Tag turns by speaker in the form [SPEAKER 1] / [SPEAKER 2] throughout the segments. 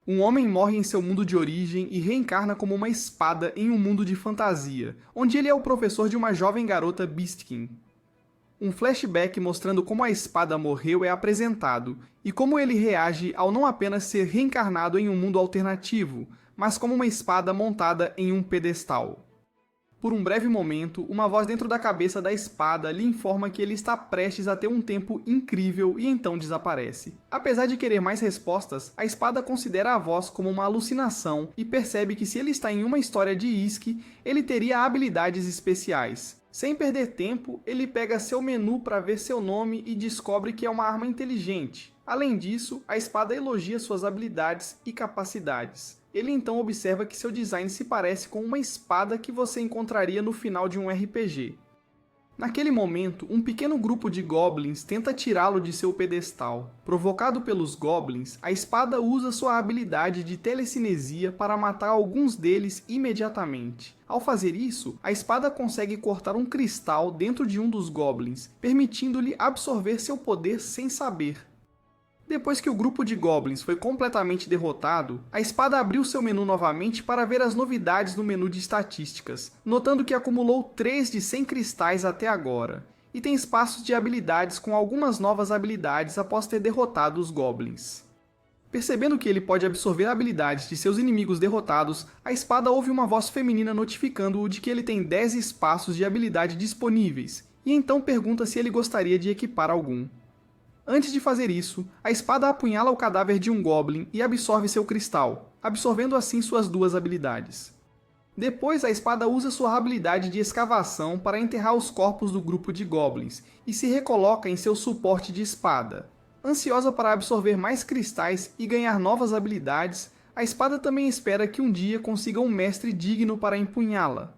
[SPEAKER 1] Um homem morre em seu mundo de origem e reencarna como uma espada em um mundo de fantasia, onde ele é o professor de uma jovem garota Beastkin. Um flashback mostrando como a espada morreu é apresentado, e como ele reage ao não apenas ser reencarnado em um mundo alternativo, mas como uma espada montada em um pedestal. Por um breve momento, uma voz dentro da cabeça da espada lhe informa que ele está prestes a ter um tempo incrível e então desaparece. Apesar de querer mais respostas, a espada considera a voz como uma alucinação e percebe que se ele está em uma história de Iski, ele teria habilidades especiais. Sem perder tempo, ele pega seu menu para ver seu nome e descobre que é uma arma inteligente. Além disso, a espada elogia suas habilidades e capacidades. Ele então observa que seu design se parece com uma espada que você encontraria no final de um RPG. Naquele momento, um pequeno grupo de goblins tenta tirá-lo de seu pedestal. Provocado pelos goblins, a espada usa sua habilidade de telecinesia para matar alguns deles imediatamente. Ao fazer isso, a espada consegue cortar um cristal dentro de um dos goblins, permitindo-lhe absorver seu poder sem saber. Depois que o grupo de goblins foi completamente derrotado, a espada abriu seu menu novamente para ver as novidades no menu de estatísticas, notando que acumulou 3 de 100 cristais até agora, e tem espaços de habilidades com algumas novas habilidades após ter derrotado os goblins. Percebendo que ele pode absorver habilidades de seus inimigos derrotados, a espada ouve uma voz feminina notificando-o de que ele tem 10 espaços de habilidade disponíveis, e então pergunta se ele gostaria de equipar algum. Antes de fazer isso, a espada apunhala o cadáver de um goblin e absorve seu cristal, absorvendo assim suas 2 habilidades. Depois, a espada usa sua habilidade de escavação para enterrar os corpos do grupo de goblins e se recoloca em seu suporte de espada. Ansiosa para absorver mais cristais e ganhar novas habilidades, a espada também espera que um dia consiga um mestre digno para empunhá-la.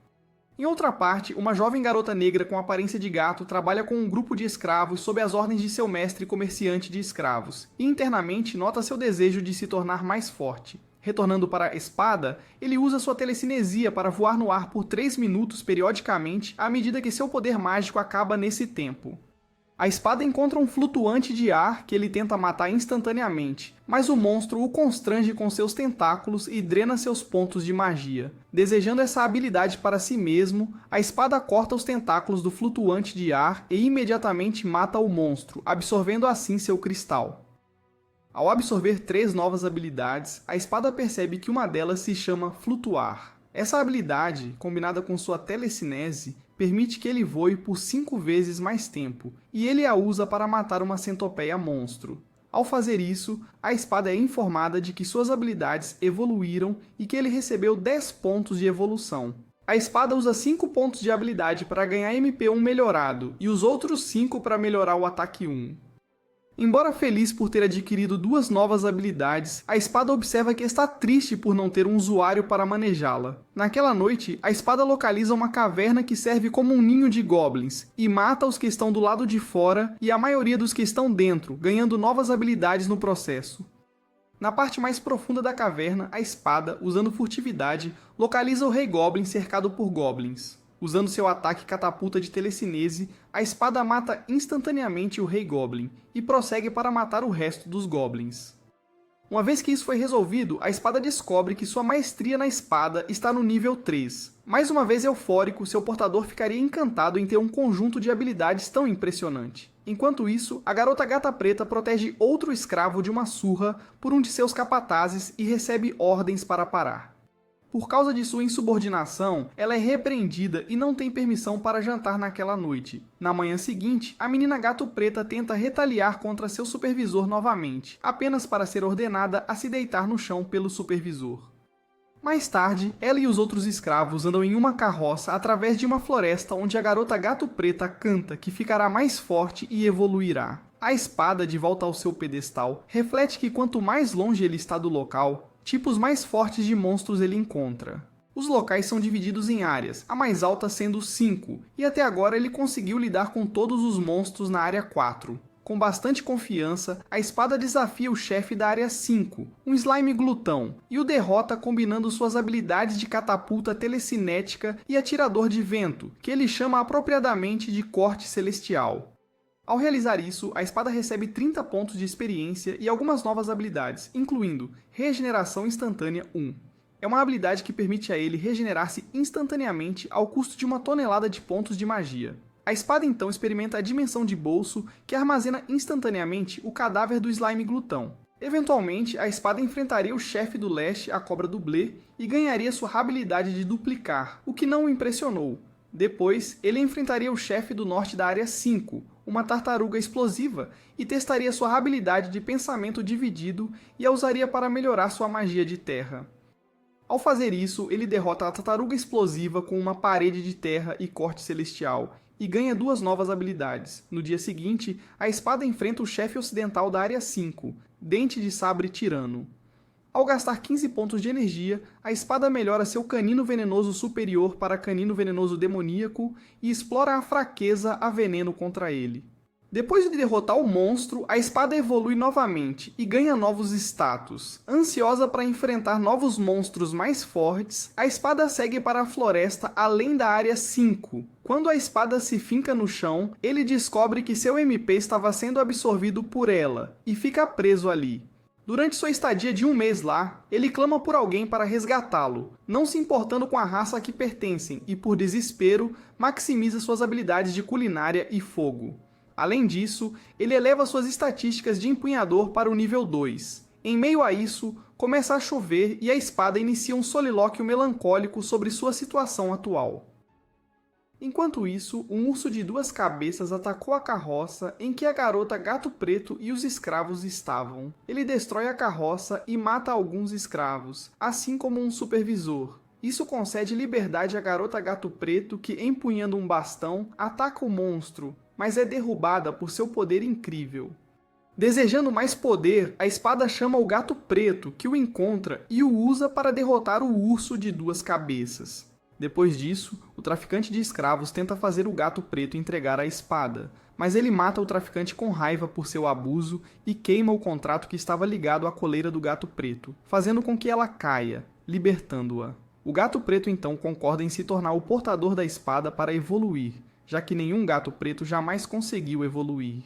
[SPEAKER 1] Em outra parte, uma jovem garota negra com aparência de gato trabalha com um grupo de escravos sob as ordens de seu mestre comerciante de escravos, e internamente nota seu desejo de se tornar mais forte. Retornando para a espada, ele usa sua telecinesia para voar no ar por 3 minutos periodicamente à medida que seu poder mágico acaba nesse tempo. A espada encontra um flutuante de ar que ele tenta matar instantaneamente, mas o monstro o constrange com seus tentáculos e drena seus pontos de magia. Desejando essa habilidade para si mesmo, a espada corta os tentáculos do flutuante de ar e imediatamente mata o monstro, absorvendo assim seu cristal. Ao absorver 3 novas habilidades, a espada percebe que uma delas se chama Flutuar. Essa habilidade, combinada com sua telecinese, permite que ele voe por 5 vezes mais tempo, e ele a usa para matar uma centopeia monstro. Ao fazer isso, a espada é informada de que suas habilidades evoluíram e que ele recebeu 10 pontos de evolução. A espada usa 5 pontos de habilidade para ganhar MP1 melhorado, e os outros 5 para melhorar o ataque 1. Embora feliz por ter adquirido 2 novas habilidades, a espada observa que está triste por não ter um usuário para manejá-la. Naquela noite, a espada localiza uma caverna que serve como um ninho de goblins, e mata os que estão do lado de fora e a maioria dos que estão dentro, ganhando novas habilidades no processo. Na parte mais profunda da caverna, a espada, usando furtividade, localiza o Rei Goblin cercado por goblins. Usando seu ataque catapulta de telecinese, a espada mata instantaneamente o Rei Goblin e prossegue para matar o resto dos goblins. Uma vez que isso foi resolvido, a espada descobre que sua maestria na espada está no nível 3. Mais uma vez eufórico, seu portador ficaria encantado em ter um conjunto de habilidades tão impressionante. Enquanto isso, a garota gata preta protege outro escravo de uma surra por um de seus capatazes e recebe ordens para parar. Por causa de sua insubordinação, ela é repreendida e não tem permissão para jantar naquela noite. Na manhã seguinte, a menina gato preta tenta retaliar contra seu supervisor novamente, apenas para ser ordenada a se deitar no chão pelo supervisor. Mais tarde, ela e os outros escravos andam em uma carroça através de uma floresta onde a garota gato preta canta que ficará mais forte e evoluirá. A espada, de volta ao seu pedestal, reflete que quanto mais longe ele está do local, tipos mais fortes de monstros ele encontra. Os locais são divididos em áreas, a mais alta sendo 5, e até agora ele conseguiu lidar com todos os monstros na área 4. Com bastante confiança, a espada desafia o chefe da área 5, um slime glutão, e o derrota combinando suas habilidades de catapulta telecinética e atirador de vento, que ele chama apropriadamente de corte celestial. Ao realizar isso, a espada recebe 30 pontos de experiência e algumas novas habilidades, incluindo Regeneração Instantânea 1. É uma habilidade que permite a ele regenerar-se instantaneamente ao custo de 1 tonelada de pontos de magia. A espada então experimenta a dimensão de bolso, que armazena instantaneamente o cadáver do slime glutão. Eventualmente, a espada enfrentaria o chefe do leste, a cobra dublê, e ganharia sua habilidade de duplicar, o que não o impressionou. Depois, ele enfrentaria o chefe do norte da área 5, uma tartaruga explosiva, e testaria sua habilidade de pensamento dividido e a usaria para melhorar sua magia de terra. Ao fazer isso, ele derrota a tartaruga explosiva com uma parede de terra e corte celestial, e ganha 2 novas habilidades. No dia seguinte, a espada enfrenta o chefe ocidental da área 5, Dente de Sabre Tirano. Ao gastar 15 pontos de energia, a espada melhora seu canino venenoso superior para canino venenoso demoníaco e explora a fraqueza a veneno contra ele. Depois de derrotar o monstro, a espada evolui novamente e ganha novos status. Ansiosa para enfrentar novos monstros mais fortes, a espada segue para a floresta além da área 5. Quando a espada se finca no chão, ele descobre que seu MP estava sendo absorvido por ela e fica preso ali. Durante sua estadia de 1 mês lá, ele clama por alguém para resgatá-lo, não se importando com a raça a que pertencem e, por desespero, maximiza suas habilidades de culinária e fogo. Além disso, ele eleva suas estatísticas de empunhador para o nível 2. Em meio a isso, começa a chover e a espada inicia um solilóquio melancólico sobre sua situação atual. Enquanto isso, um urso de 2 cabeças atacou a carroça em que a garota Gato Preto e os escravos estavam. Ele destrói a carroça e mata alguns escravos, assim como um supervisor. Isso concede liberdade à garota Gato Preto que, empunhando um bastão, ataca o monstro, mas é derrubada por seu poder incrível. Desejando mais poder, a espada chama o Gato Preto, que o encontra e o usa para derrotar o urso de 2 cabeças. Depois disso, o traficante de escravos tenta fazer o Gato Preto entregar a espada, mas ele mata o traficante com raiva por seu abuso e queima o contrato que estava ligado à coleira do Gato Preto, fazendo com que ela caia, libertando-a. O Gato Preto então concorda em se tornar o portador da espada para evoluir, já que nenhum Gato Preto jamais conseguiu evoluir.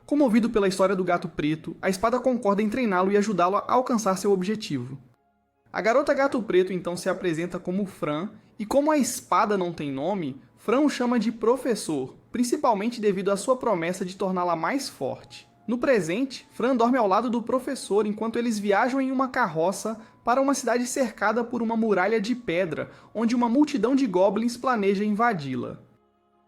[SPEAKER 1] Comovido pela história do Gato Preto, a espada concorda em treiná-lo e ajudá-lo a alcançar seu objetivo. A garota Gato Preto então se apresenta como Fran, e como a espada não tem nome, Fran o chama de professor, principalmente devido à sua promessa de torná-la mais forte. No presente, Fran dorme ao lado do professor enquanto eles viajam em uma carroça para uma cidade cercada por uma muralha de pedra, onde uma multidão de goblins planeja invadi-la.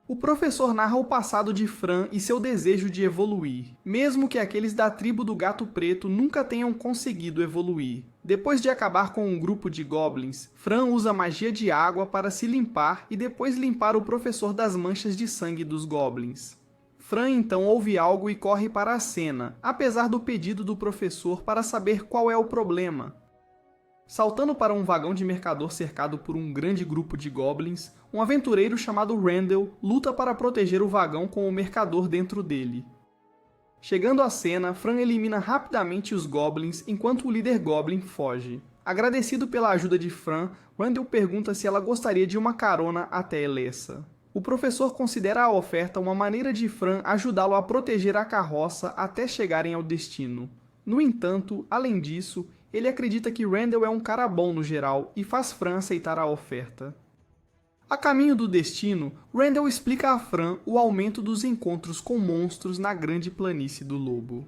[SPEAKER 1] O professor narra o passado de Fran e seu desejo de evoluir, mesmo que aqueles da tribo do Gato Preto nunca tenham conseguido evoluir. Depois de acabar com um grupo de goblins, Fran usa magia de água para se limpar e depois limpar o professor das manchas de sangue dos goblins. Fran então ouve algo e corre para a cena, apesar do pedido do professor para saber qual é o problema. Saltando para um vagão de mercador cercado por um grande grupo de goblins, um aventureiro chamado Randall luta para proteger o vagão com o mercador dentro dele. Chegando à cena, Fran elimina rapidamente os goblins enquanto o líder goblin foge. Agradecido pela ajuda de Fran, Randall pergunta se ela gostaria de uma carona até Elessa. O professor considera a oferta uma maneira de Fran ajudá-lo a proteger a carroça até chegarem ao destino. No entanto, além disso, ele acredita que Randall é um cara bom no geral e faz Fran aceitar a oferta. A caminho do destino, Randall explica a Fran o aumento dos encontros com monstros na Grande Planície do Lobo.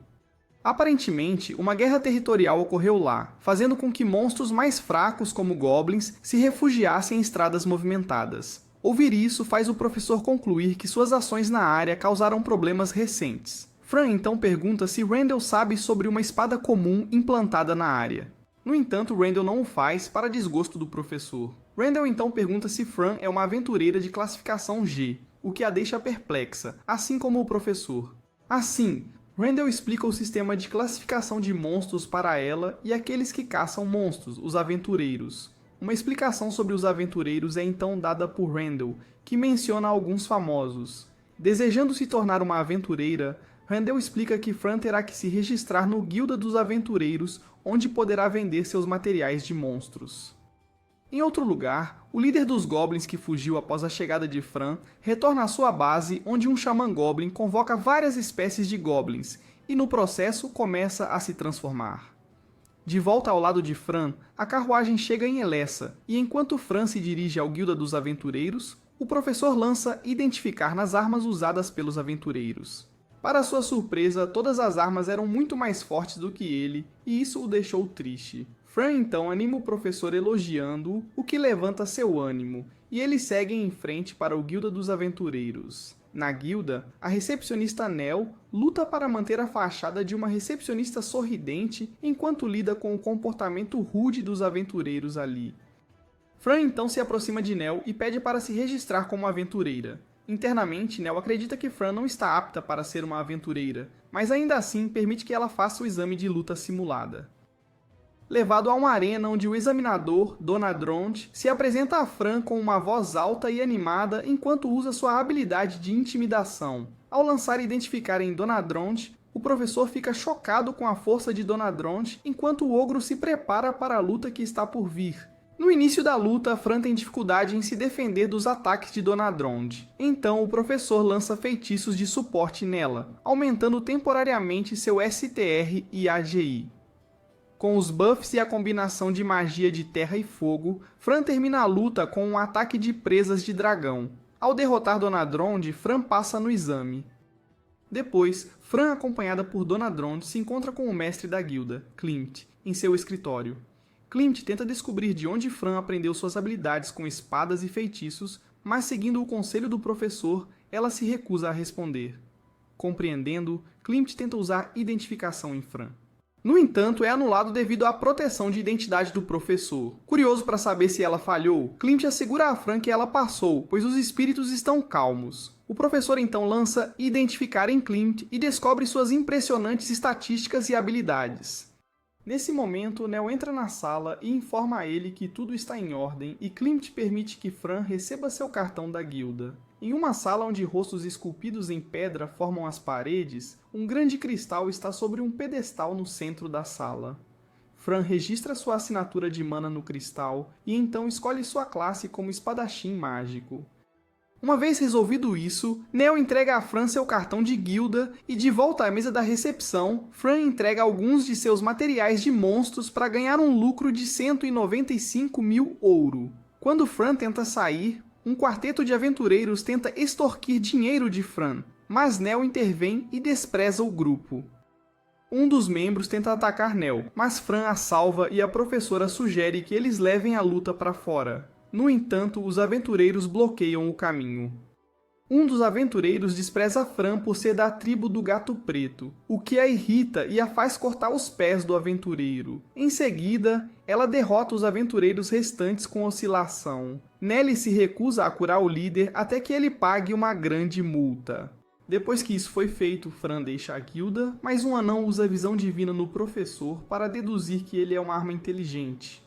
[SPEAKER 1] Aparentemente, uma guerra territorial ocorreu lá, fazendo com que monstros mais fracos como goblins se refugiassem em estradas movimentadas. Ouvir isso faz o professor concluir que suas ações na área causaram problemas recentes. Fran então pergunta se Randall sabe sobre uma espada comum implantada na área. No entanto, Randall não o faz para desgosto do professor. Randall então pergunta se Fran é uma aventureira de classificação G, o que a deixa perplexa, assim como o professor. Assim, Randall explica o sistema de classificação de monstros para ela e aqueles que caçam monstros, os aventureiros. Uma explicação sobre os aventureiros é então dada por Randall, que menciona alguns famosos. Desejando se tornar uma aventureira, Randall explica que Fran terá que se registrar no Guilda dos Aventureiros, onde poderá vender seus materiais de monstros. Em outro lugar, o líder dos Goblins que fugiu após a chegada de Fran retorna à sua base, onde um Xamã Goblin convoca várias espécies de Goblins e no processo começa a se transformar. De volta ao lado de Fran, a carruagem chega em Elessa, e enquanto Fran se dirige ao Guilda dos Aventureiros, o professor lança identificar nas armas usadas pelos aventureiros. Para sua surpresa, todas as armas eram muito mais fortes do que ele, e isso o deixou triste. Fran então anima o professor elogiando-o, o que levanta seu ânimo, e eles seguem em frente para o Guilda dos Aventureiros. Na guilda, a recepcionista Nell luta para manter a fachada de uma recepcionista sorridente enquanto lida com o comportamento rude dos aventureiros ali. Fran então se aproxima de Nell e pede para se registrar como aventureira. Internamente, Nell acredita que Fran não está apta para ser uma aventureira, mas ainda assim permite que ela faça o exame de luta simulada. Levado a uma arena onde o examinador, Donadrond, se apresenta a Fran com uma voz alta e animada enquanto usa sua habilidade de intimidação. Ao lançar identificar em Donadrond, o professor fica chocado com a força de Donadrond enquanto o ogro se prepara para a luta que está por vir. No início da luta, Fran tem dificuldade em se defender dos ataques de Donadrond. Então o professor lança feitiços de suporte nela, aumentando temporariamente seu STR e AGI. Com os buffs e a combinação de magia de terra e fogo, Fran termina a luta com um ataque de presas de dragão. Ao derrotar Donadrond, Fran passa no exame. Depois, Fran, acompanhada por Donadrond, se encontra com o mestre da guilda, Klimt, em seu escritório. Klimt tenta descobrir de onde Fran aprendeu suas habilidades com espadas e feitiços, mas seguindo o conselho do professor, ela se recusa a responder. Compreendendo, Klimt tenta usar identificação em Fran. No entanto, é anulado devido à proteção de identidade do professor. Curioso para saber se ela falhou, Klimt assegura a Fran que ela passou, pois os espíritos estão calmos. O professor então lança Identificar em Klimt e descobre suas impressionantes estatísticas e habilidades. Nesse momento, Nell entra na sala e informa a ele que tudo está em ordem e Klimt permite que Fran receba seu cartão da guilda. Em uma sala onde rostos esculpidos em pedra formam as paredes, um grande cristal está sobre um pedestal no centro da sala. Fran registra sua assinatura de mana no cristal e então escolhe sua classe como espadachim mágico. Uma vez resolvido isso, Nell entrega a Fran seu cartão de guilda e de volta à mesa da recepção, Fran entrega alguns de seus materiais de monstros para ganhar um lucro de 195.000 ouro. Quando Fran tenta sair, um quarteto de aventureiros tenta extorquir dinheiro de Fran, mas Nell intervém e despreza o grupo. Um dos membros tenta atacar Nell, mas Fran a salva e a professora sugere que eles levem a luta para fora. No entanto, os aventureiros bloqueiam o caminho. Um dos aventureiros despreza Fran por ser da tribo do Gato Preto, o que a irrita e a faz cortar os pés do aventureiro. Em seguida, ela derrota os aventureiros restantes com oscilação. Nelly se recusa a curar o líder até que ele pague uma grande multa. Depois que isso foi feito, Fran deixa a guilda, mas um anão usa a visão divina no professor para deduzir que ele é uma arma inteligente.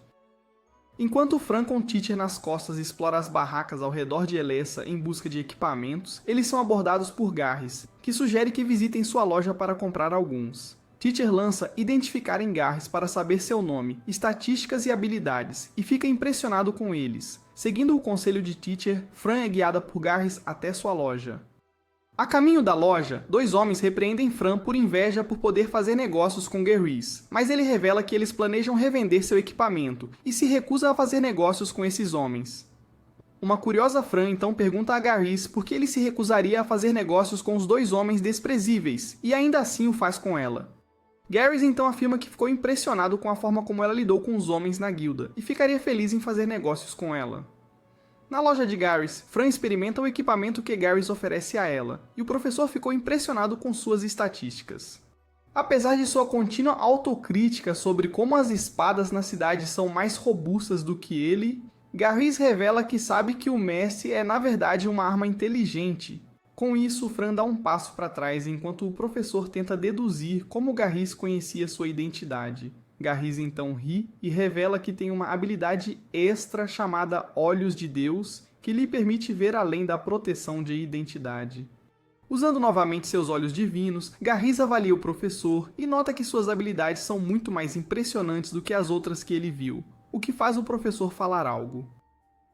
[SPEAKER 1] Enquanto Fran com Teacher nas costas explora as barracas ao redor de Elessa em busca de equipamentos, eles são abordados por Garrys, que sugere que visitem sua loja para comprar alguns. Teacher lança Identificar em Garrys para saber seu nome, estatísticas e habilidades, e fica impressionado com eles. Seguindo o conselho de Teacher, Fran é guiada por Garrys até sua loja. A caminho da loja, dois homens repreendem Fran por inveja por poder fazer negócios com Garrys, mas ele revela que eles planejam revender seu equipamento e se recusa a fazer negócios com esses homens. Uma curiosa Fran então pergunta a Garrys por que ele se recusaria a fazer negócios com os dois homens desprezíveis, e ainda assim o faz com ela. Garrys então afirma que ficou impressionado com a forma como ela lidou com os homens na guilda, e ficaria feliz em fazer negócios com ela. Na loja de Garrys, Fran experimenta o equipamento que Garrys oferece a ela, e o professor ficou impressionado com suas estatísticas. Apesar de sua contínua autocrítica sobre como as espadas na cidade são mais robustas do que ele, Garrys revela que sabe que o mestre é na verdade uma arma inteligente. Com isso, Fran dá um passo para trás enquanto o professor tenta deduzir como Garrys conhecia sua identidade. Garrys então ri e revela que tem uma habilidade extra chamada Olhos de Deus, que lhe permite ver além da proteção de identidade. Usando novamente seus olhos divinos, Garrys avalia o professor e nota que suas habilidades são muito mais impressionantes do que as outras que ele viu. o que faz o professor falar algo.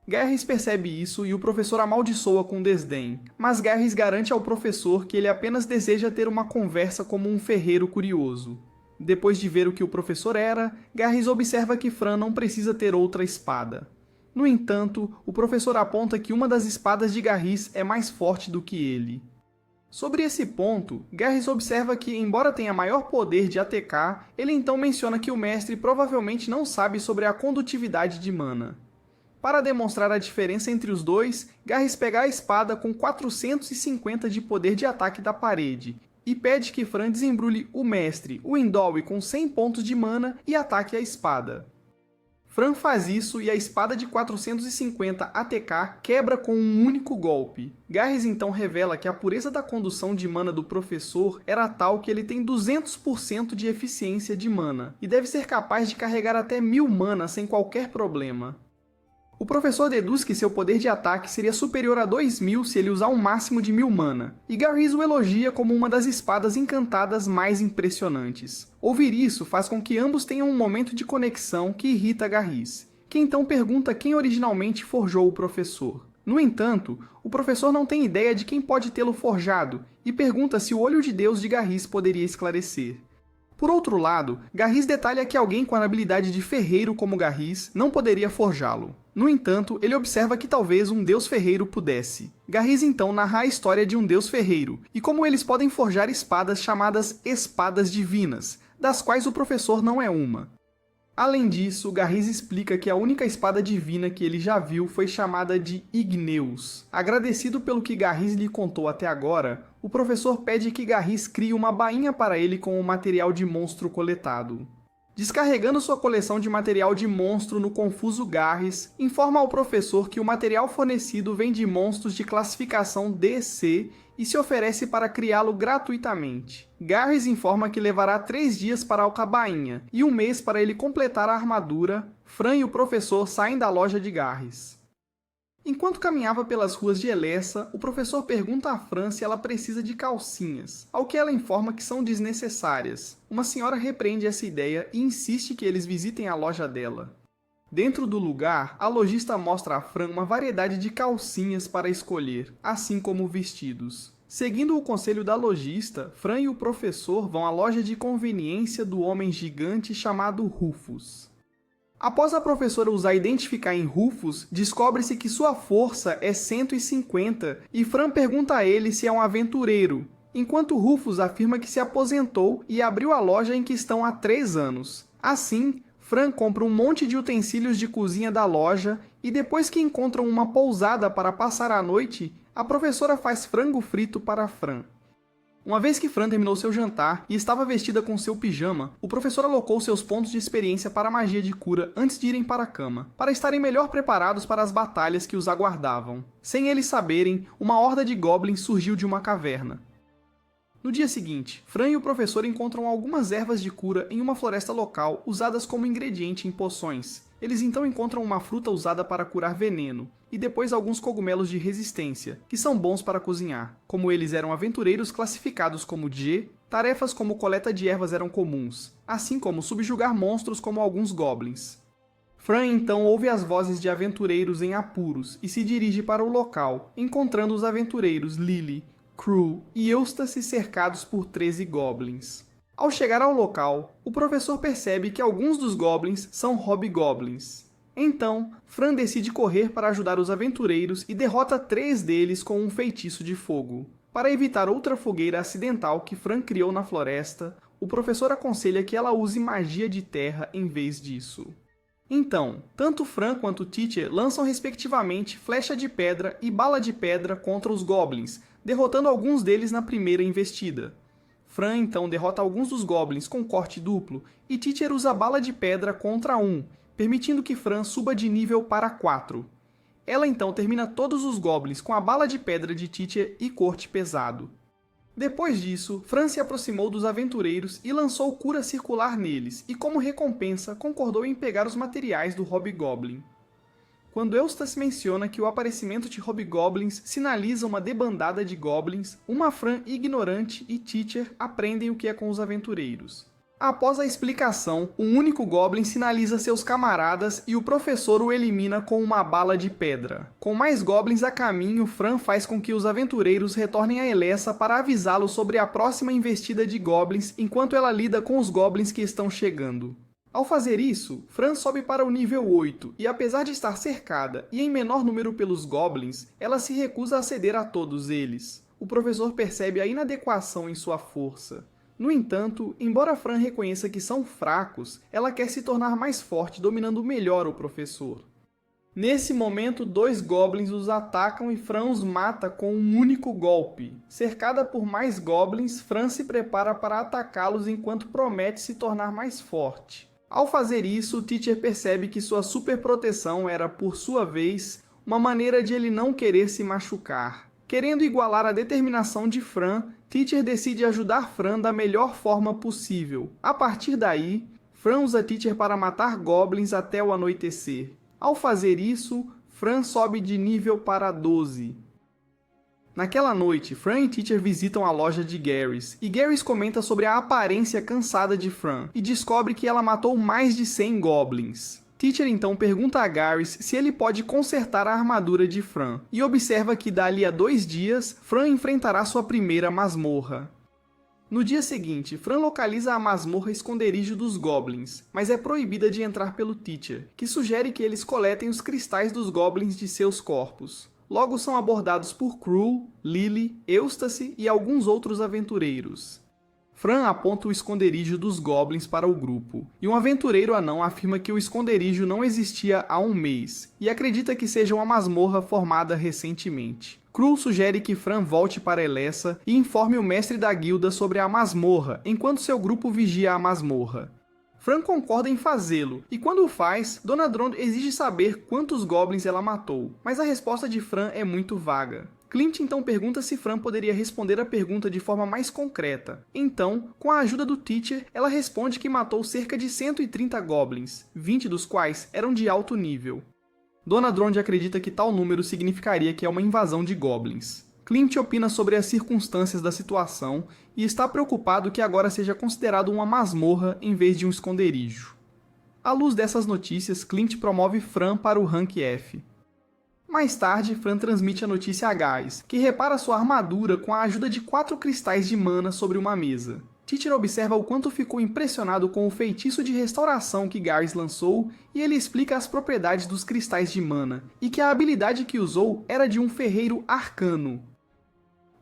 [SPEAKER 1] Garrus percebe isso e o professor amaldiçoa com desdém, mas Garrus garante ao professor que ele apenas deseja ter uma conversa como um ferreiro curioso. Depois de ver o que o professor era, Garrus observa que Fran não precisa ter outra espada. No entanto, o professor aponta que uma das espadas de Garrus é mais forte do que ele. Sobre esse ponto, Garrus observa que, embora tenha maior poder de ATK, ele então menciona que o mestre provavelmente não sabe sobre a condutividade de mana. Para demonstrar a diferença entre os dois, Garrus pega a espada com 450 de poder de ataque da parede e pede que Fran desembrulhe o mestre, o Indowie com 100 pontos de mana e ataque a espada. Fran faz isso e a espada de 450 ATK quebra com um único golpe. Garrus então revela que a pureza da condução de mana do professor era tal que ele tem 200% de eficiência de mana e deve ser capaz de carregar até 1000 mana sem qualquer problema. O professor deduz que seu poder de ataque seria superior a 2000 se ele usar um máximo de 1000 mana, e Garrus o elogia como uma das espadas encantadas mais impressionantes. Ouvir isso faz com que ambos tenham um momento de conexão que irrita Garrus, que então pergunta quem originalmente forjou o professor. No entanto, o professor não tem ideia de quem pode tê-lo forjado, e pergunta se o olho de Deus de Garrus poderia esclarecer. Por outro lado, Garrus detalha que alguém com a habilidade de ferreiro como Garrus não poderia forjá-lo. No entanto, ele observa que talvez um deus ferreiro pudesse. Garrus então narra a história de um deus ferreiro, e como eles podem forjar espadas chamadas espadas divinas, das quais o professor não é uma. Além disso, Garrus explica que a única espada divina que ele já viu foi chamada de Igneus. Agradecido pelo que Garrus lhe contou até agora, o professor pede que Garrus crie uma bainha para ele com o material de monstro coletado. Descarregando sua coleção de material de monstro no confuso Garrus, informa ao professor que o material fornecido vem de monstros de classificação DC e se oferece para criá-lo gratuitamente. Garrus informa que levará 3 dias para a bainha e 1 mês para ele completar a armadura. Fran e o professor saem da loja de Garrus. Enquanto caminhava pelas ruas de Elessa, o professor pergunta a Fran se ela precisa de calcinhas, ao que ela informa que são desnecessárias. Uma senhora repreende essa ideia e insiste que eles visitem a loja dela. Dentro do lugar, a lojista mostra a Fran uma variedade de calcinhas para escolher, assim como vestidos. Seguindo o conselho da lojista, Fran e o professor vão à loja de conveniência do homem gigante chamado Rufus. Após a professora usar identificar em Rufus, descobre-se que sua força é 150 e Fran pergunta a ele se é um aventureiro, enquanto Rufus afirma que se aposentou e abriu a loja em que estão há 3 anos. Assim, Fran compra um monte de utensílios de cozinha da loja e depois que encontram uma pousada para passar a noite, a professora faz frango frito para Fran. Uma vez que Fran terminou seu jantar e estava vestida com seu pijama, o professor alocou seus pontos de experiência para a magia de cura antes de irem para a cama, para estarem melhor preparados para as batalhas que os aguardavam. Sem eles saberem, uma horda de goblins surgiu de uma caverna. No dia seguinte, Fran e o professor encontram algumas ervas de cura em uma floresta local usadas como ingrediente em poções. Eles então encontram uma fruta usada para curar veneno, e depois alguns cogumelos de resistência, que são bons para cozinhar. Como eles eram aventureiros classificados como G, tarefas como coleta de ervas eram comuns, assim como subjugar monstros como alguns goblins. Fran então ouve as vozes de aventureiros em apuros e se dirige para o local, encontrando os aventureiros Lily, Crew e Eustace cercados por 13 goblins. Ao chegar ao local, o professor percebe que alguns dos goblins são hobgoblins. Então, Fran decide correr para ajudar os aventureiros e derrota 3 deles com um feitiço de fogo. Para evitar outra fogueira acidental que Fran criou na floresta, o professor aconselha que ela use magia de terra em vez disso. Então, tanto Fran quanto Teacher lançam respectivamente flecha de pedra e bala de pedra contra os goblins, derrotando alguns deles na primeira investida. Fran então derrota alguns dos goblins com corte duplo e Teacher usa bala de pedra contra um, permitindo que Fran suba de nível para 4. Ela então termina todos os goblins com a bala de pedra de Teacher e corte pesado. Depois disso, Fran se aproximou dos aventureiros e lançou cura circular neles, e como recompensa concordou em pegar os materiais do Hobgoblin. Quando Eustace menciona que o aparecimento de hobgoblins sinaliza uma debandada de goblins, uma Fran ignorante e Teacher aprendem o que é com os aventureiros. Após a explicação, um único Goblin sinaliza seus camaradas e o professor o elimina com uma bala de pedra. Com mais Goblins a caminho, Fran faz com que os aventureiros retornem a Elessa para avisá-lo sobre a próxima investida de Goblins enquanto ela lida com os Goblins que estão chegando. Ao fazer isso, Fran sobe para o nível 8 e, apesar de estar cercada e em menor número pelos Goblins, ela se recusa a ceder a todos eles. O professor percebe a inadequação em sua força. No entanto, embora Fran reconheça que são fracos, ela quer se tornar mais forte, dominando melhor o professor. Nesse momento, 2 Goblins os atacam e Fran os mata com um único golpe. Cercada por mais Goblins, Fran se prepara para atacá-los enquanto promete se tornar mais forte. Ao fazer isso, o Teacher percebe que sua superproteção era, por sua vez, uma maneira de ele não querer se machucar. Querendo igualar a determinação de Fran, Teacher decide ajudar Fran da melhor forma possível. A partir daí, Fran usa Teacher para matar Goblins até o anoitecer. Ao fazer isso, Fran sobe de nível para 12. Naquela noite, Fran e Teacher visitam a loja de Garrus, e Garrus comenta sobre a aparência cansada de Fran, e descobre que ela matou mais de 100 Goblins. Teacher então pergunta a Garrus se ele pode consertar a armadura de Fran, e observa que dali a 2 dias, Fran enfrentará sua primeira masmorra. No dia seguinte, Fran localiza a masmorra esconderijo dos Goblins, mas é proibida de entrar pelo Teacher, que sugere que eles coletem os cristais dos Goblins de seus corpos. Logo são abordados por Cruel, Lily, Eustace e alguns outros aventureiros. Fran aponta o esconderijo dos Goblins para o grupo, e um aventureiro anão afirma que o esconderijo não existia há 1 mês, e acredita que seja uma masmorra formada recentemente. Cruel sugere que Fran volte para Elessa e informe o mestre da guilda sobre a masmorra, enquanto seu grupo vigia a masmorra. Fran concorda em fazê-lo, e quando o faz, Dona Drond exige saber quantos Goblins ela matou, mas a resposta de Fran é muito vaga. Clint então pergunta se Fran poderia responder a pergunta de forma mais concreta. Então, com a ajuda do Teacher, ela responde que matou cerca de 130 Goblins, 20 dos quais eram de alto nível. Dona Drond acredita que tal número significaria que é uma invasão de Goblins. Clint opina sobre as circunstâncias da situação e está preocupado que agora seja considerado uma masmorra em vez de um esconderijo. À luz dessas notícias, Clint promove Fran para o Rank F. Mais tarde, Fran transmite a notícia a Gais, que repara sua armadura com a ajuda de 4 cristais de mana sobre uma mesa. Teacher observa o quanto ficou impressionado com o feitiço de restauração que Gais lançou e ele explica as propriedades dos cristais de mana, e que a habilidade que usou era de um ferreiro arcano.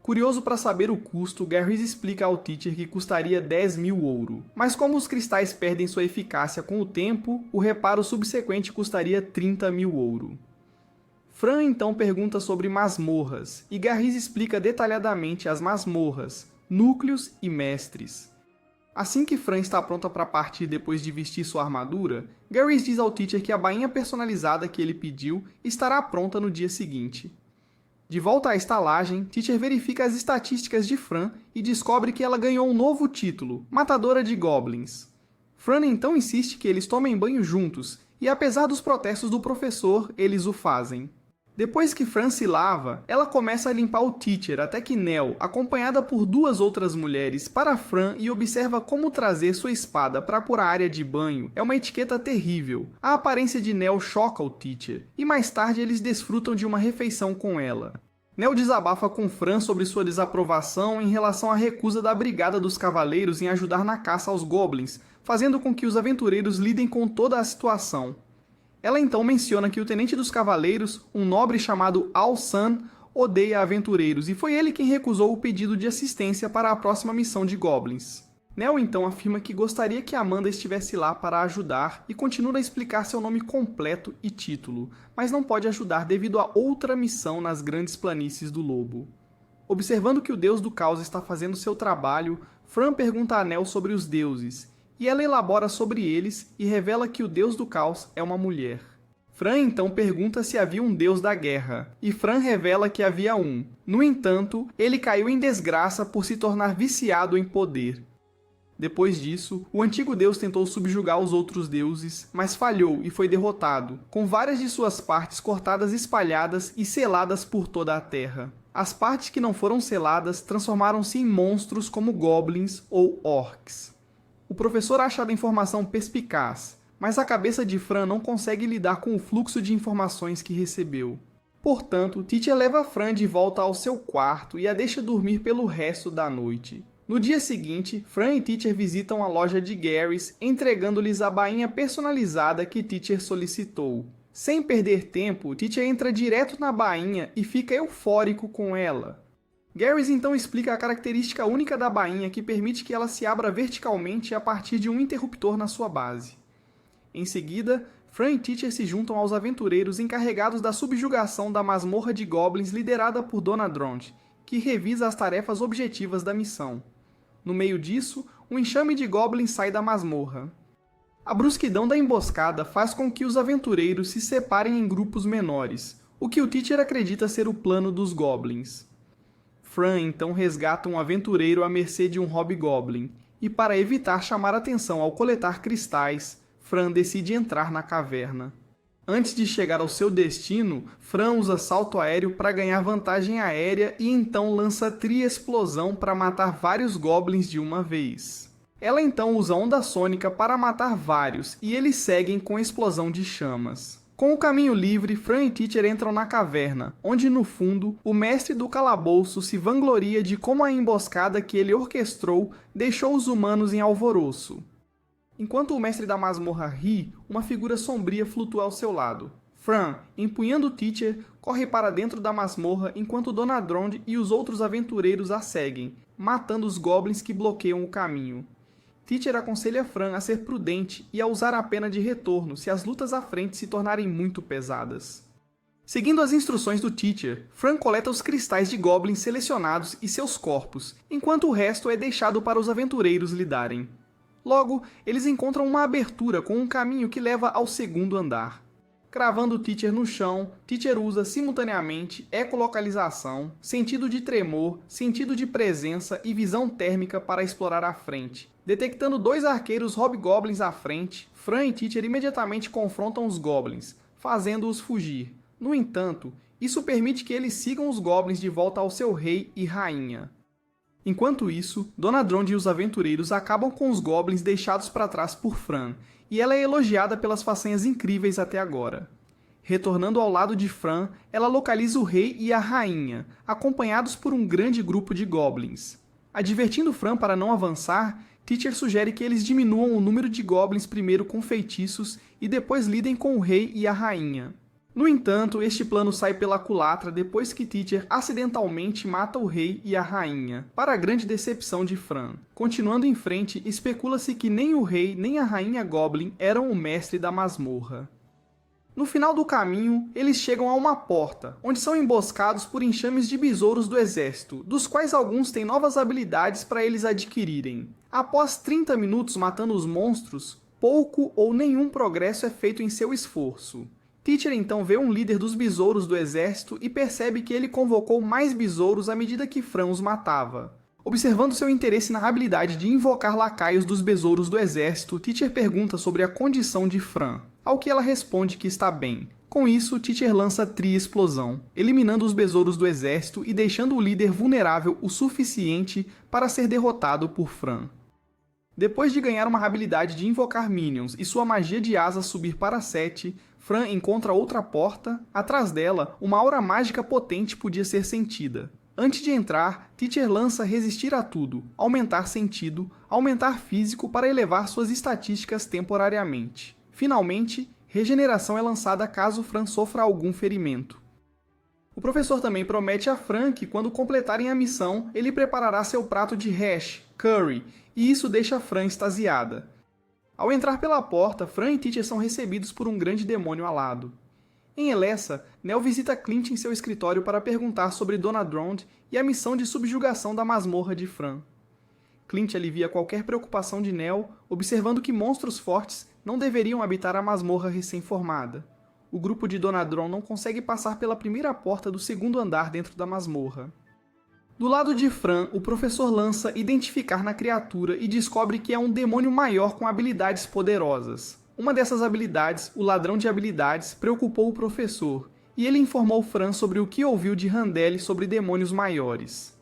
[SPEAKER 1] Curioso para saber o custo, Garrus explica ao Teacher que custaria 10.000 ouro, mas como os cristais perdem sua eficácia com o tempo, o reparo subsequente custaria 30.000 ouro. Fran então pergunta sobre masmorras, e Garrus explica detalhadamente as masmorras, núcleos e mestres. Assim que Fran está pronta para partir depois de vestir sua armadura, Garrus diz ao Teacher que a bainha personalizada que ele pediu estará pronta no dia seguinte. De volta à estalagem, Teacher verifica as estatísticas de Fran e descobre que ela ganhou um novo título, Matadora de Goblins. Fran então insiste que eles tomem banho juntos, e apesar dos protestos do professor, eles o fazem. Depois que Fran se lava, ela começa a limpar o Teacher até que Nell, acompanhada por 2 outras mulheres, para Fran e observa como trazer sua espada para por a área de banho é uma etiqueta terrível. A aparência de Nell choca o Teacher, e mais tarde eles desfrutam de uma refeição com ela. Nell desabafa com Fran sobre sua desaprovação em relação à recusa da Brigada dos Cavaleiros em ajudar na caça aos Goblins, fazendo com que os aventureiros lidem com toda a situação. Ela então menciona que o Tenente dos Cavaleiros, um nobre chamado Al-San, odeia aventureiros e foi ele quem recusou o pedido de assistência para a próxima missão de Goblins. Nell então afirma que gostaria que Amanda estivesse lá para ajudar e continua a explicar seu nome completo e título, mas não pode ajudar devido a outra missão nas Grandes Planícies do Lobo. Observando que o Deus do Caos está fazendo seu trabalho, Fran pergunta a Nell sobre os deuses, e ela elabora sobre eles e revela que o Deus do Caos é uma mulher. Fran então pergunta se havia um Deus da guerra, e Fran revela que havia um. No entanto, ele caiu em desgraça por se tornar viciado em poder. Depois disso, o antigo deus tentou subjugar os outros deuses, mas falhou e foi derrotado, com várias de suas partes cortadas espalhadas e seladas por toda a terra. As partes que não foram seladas transformaram-se em monstros como goblins ou orcs. O professor acha a informação perspicaz, mas a cabeça de Fran não consegue lidar com o fluxo de informações que recebeu. Portanto, Teacher leva Fran de volta ao seu quarto e a deixa dormir pelo resto da noite. No dia seguinte, Fran e Teacher visitam a loja de Garys, entregando-lhes a bainha personalizada que Teacher solicitou. Sem perder tempo, Teacher entra direto na bainha e fica eufórico com ela. Garys então explica a característica única da bainha que permite que ela se abra verticalmente a partir de um interruptor na sua base. Em seguida, Fran e Teacher se juntam aos aventureiros encarregados da subjugação da masmorra de goblins liderada por Dona Drond, que revisa as tarefas objetivas da missão. No meio disso, um enxame de goblins sai da masmorra. A brusquidão da emboscada faz com que os aventureiros se separem em grupos menores, o que o Teacher acredita ser o plano dos goblins. Fran então resgata um aventureiro à mercê de um hobgoblin, e para evitar chamar atenção ao coletar cristais, Fran decide entrar na caverna. Antes de chegar ao seu destino, Fran usa salto aéreo para ganhar vantagem aérea e então lança tri-explosão para matar vários goblins de uma vez. Ela então usa onda sônica para matar vários e eles seguem com explosão de chamas. Com o caminho livre, Fran e Teacher entram na caverna, onde no fundo, o mestre do calabouço se vangloria de como a emboscada que ele orquestrou deixou os humanos em alvoroço. Enquanto o mestre da masmorra ri, uma figura sombria flutua ao seu lado. Fran, empunhando o Teacher, corre para dentro da masmorra enquanto Dona Drond e os outros aventureiros a seguem, matando os goblins que bloqueiam o caminho. Teacher aconselha Fran a ser prudente e a usar a pena de retorno se as lutas à frente se tornarem muito pesadas. Seguindo as instruções do Teacher, Fran coleta os cristais de goblins selecionados e seus corpos, enquanto o resto é deixado para os aventureiros lidarem. Logo, eles encontram uma abertura com um caminho que leva ao segundo andar. Cravando o Teacher no chão, Teacher usa simultaneamente ecolocalização, sentido de tremor, sentido de presença e visão térmica para explorar a frente. Detectando dois arqueiros hobgoblins à frente, Fran e Teacher imediatamente confrontam os goblins, fazendo-os fugir. No entanto, isso permite que eles sigam os goblins de volta ao seu rei e rainha. Enquanto isso, Dona Drond e os aventureiros acabam com os goblins deixados para trás por Fran, e ela é elogiada pelas façanhas incríveis até agora. Retornando ao lado de Fran, ela localiza o rei e a rainha, acompanhados por um grande grupo de goblins. Advertindo Fran para não avançar, Teacher sugere que eles diminuam o número de goblins primeiro com feitiços e depois lidem com o rei e a rainha. No entanto, este plano sai pela culatra depois que Teacher acidentalmente mata o rei e a rainha, para a grande decepção de Fran. Continuando em frente, especula-se que nem o rei nem a rainha Goblin eram o mestre da masmorra. No final do caminho, eles chegam a uma porta, onde são emboscados por enxames de besouros do exército, dos quais alguns têm novas habilidades para eles adquirirem. Após 30 minutos matando os monstros, pouco ou nenhum progresso é feito em seu esforço. Teacher então vê um líder dos besouros do exército e percebe que ele convocou mais besouros à medida que Fran os matava. Observando seu interesse na habilidade de invocar lacaios dos besouros do exército, Teacher pergunta sobre a condição de Fran, ao que ela responde que está bem. Com isso, Teacher lança tri-explosão, eliminando os besouros do exército e deixando o líder vulnerável o suficiente para ser derrotado por Fran. Depois de ganhar uma habilidade de invocar minions e sua magia de asa subir para 7, Fran encontra outra porta. Atrás dela, uma aura mágica potente podia ser sentida. Antes de entrar, Teacher lança resistir a tudo, aumentar sentido, aumentar físico para elevar suas estatísticas temporariamente. Finalmente, regeneração é lançada caso Fran sofra algum ferimento. O professor também promete a Fran que quando completarem a missão, ele preparará seu prato de hash, curry, e isso deixa Fran extasiada. Ao entrar pela porta, Fran e Teacher são recebidos por um grande demônio alado. Em Elessa, Nell visita Clint em seu escritório para perguntar sobre Dona Drond e a missão de subjugação da masmorra de Fran. Clint alivia qualquer preocupação de Nell, observando que monstros fortes não deveriam habitar a masmorra recém-formada. O grupo de Dona Drond não consegue passar pela primeira porta do segundo andar dentro da masmorra. Do lado de Fran, o professor lança identificar na criatura e descobre que é um demônio maior com habilidades poderosas. Uma dessas habilidades, o ladrão de habilidades, preocupou o professor, e ele informou Fran sobre o que ouviu de Randell sobre demônios maiores.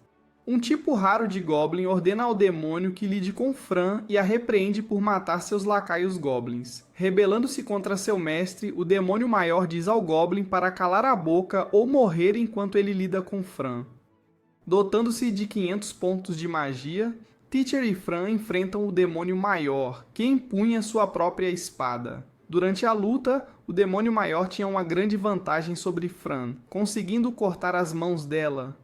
[SPEAKER 1] Um tipo raro de Goblin ordena ao demônio que lide com Fran e a repreende por matar seus lacaios Goblins. Rebelando-se contra seu mestre, o demônio maior diz ao Goblin para calar a boca ou morrer enquanto ele lida com Fran. Dotando-se de 500 pontos de magia, Teacher e Fran enfrentam o demônio maior, que empunha sua própria espada. Durante a luta, o demônio maior tinha uma grande vantagem sobre Fran, conseguindo cortar as mãos dela.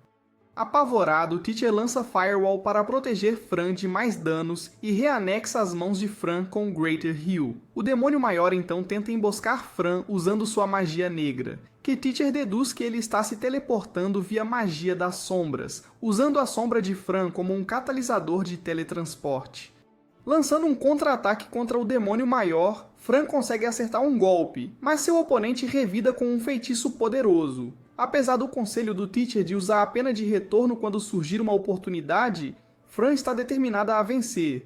[SPEAKER 1] Apavorado, Teacher lança Firewall para proteger Fran de mais danos e reanexa as mãos de Fran com Greater Heal. O demônio maior então tenta emboscar Fran usando sua magia negra, que Teacher deduz que ele está se teleportando via magia das sombras, usando a sombra de Fran como um catalisador de teletransporte. Lançando um contra-ataque contra o demônio maior, Fran consegue acertar um golpe, mas seu oponente revida com um feitiço poderoso. Apesar do conselho do Teacher de usar a pena de retorno quando surgir uma oportunidade, Fran está determinada a vencer.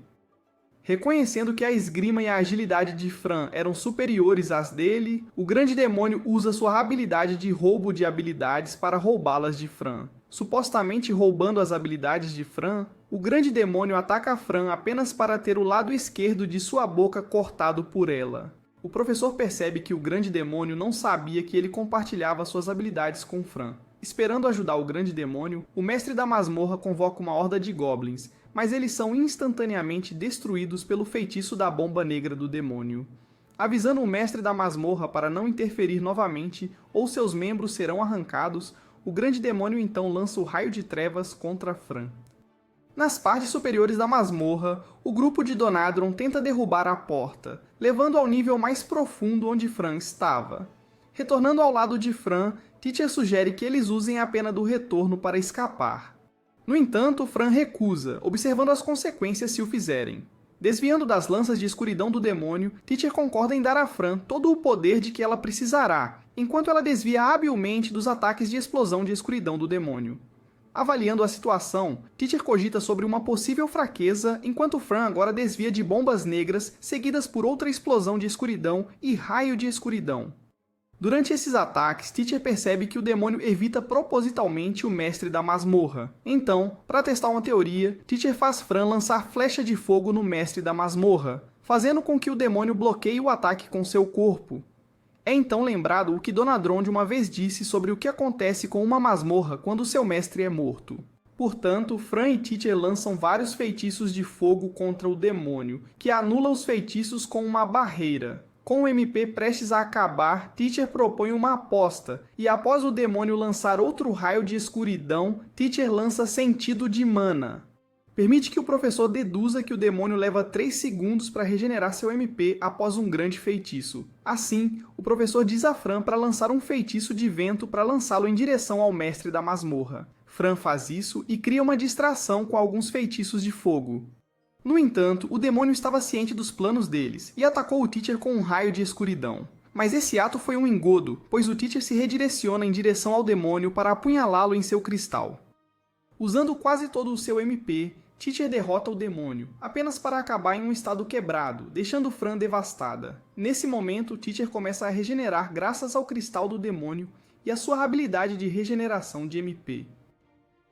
[SPEAKER 1] Reconhecendo que a esgrima e a agilidade de Fran eram superiores às dele, o grande demônio usa sua habilidade de roubo de habilidades para roubá-las de Fran. Supostamente roubando as habilidades de Fran, o grande demônio ataca Fran apenas para ter o lado esquerdo de sua boca cortado por ela. O professor percebe que o grande demônio não sabia que ele compartilhava suas habilidades com Fran. Esperando ajudar o grande demônio, o mestre da masmorra convoca uma horda de goblins, mas eles são instantaneamente destruídos pelo feitiço da bomba negra do demônio. Avisando o mestre da masmorra para não interferir novamente ou seus membros serão arrancados, o grande demônio então lança o raio de trevas contra Fran. Nas partes superiores da masmorra, o grupo de Donadron tenta derrubar a porta, levando ao nível mais profundo onde Fran estava. Retornando ao lado de Fran, Teacher sugere que eles usem a pena do retorno para escapar. No entanto, Fran recusa, observando as consequências se o fizerem. Desviando das lanças de escuridão do demônio, Teacher concorda em dar a Fran todo o poder de que ela precisará, enquanto ela desvia habilmente dos ataques de explosão de escuridão do demônio. Avaliando a situação, Teacher cogita sobre uma possível fraqueza, enquanto Fran agora desvia de bombas negras, seguidas por outra explosão de escuridão e raio de escuridão. Durante esses ataques, Teacher percebe que o demônio evita propositalmente o mestre da masmorra. Então, para testar uma teoria, Teacher faz Fran lançar flecha de fogo no mestre da masmorra, fazendo com que o demônio bloqueie o ataque com seu corpo. É então lembrado o que Donadron uma vez disse sobre o que acontece com uma masmorra quando seu mestre é morto. Portanto, Fran e Teacher lançam vários feitiços de fogo contra o demônio, que anula os feitiços com uma barreira. Com o MP prestes a acabar, Teacher propõe uma aposta, e após o demônio lançar outro raio de escuridão, Teacher lança Sentido de Mana. Permite que o professor deduza que o demônio leva 3 segundos para regenerar seu MP após um grande feitiço. Assim, o professor diz a Fran para lançar um feitiço de vento para lançá-lo em direção ao mestre da masmorra. Fran faz isso e cria uma distração com alguns feitiços de fogo. No entanto, o demônio estava ciente dos planos deles e atacou o Teacher com um raio de escuridão. Mas esse ato foi um engodo, pois o Teacher se redireciona em direção ao demônio para apunhalá-lo em seu cristal. Usando quase todo o seu MP, Teacher derrota o demônio, apenas para acabar em um estado quebrado, deixando Fran devastada. Nesse momento, Teacher começa a regenerar graças ao cristal do demônio e à sua habilidade de regeneração de MP.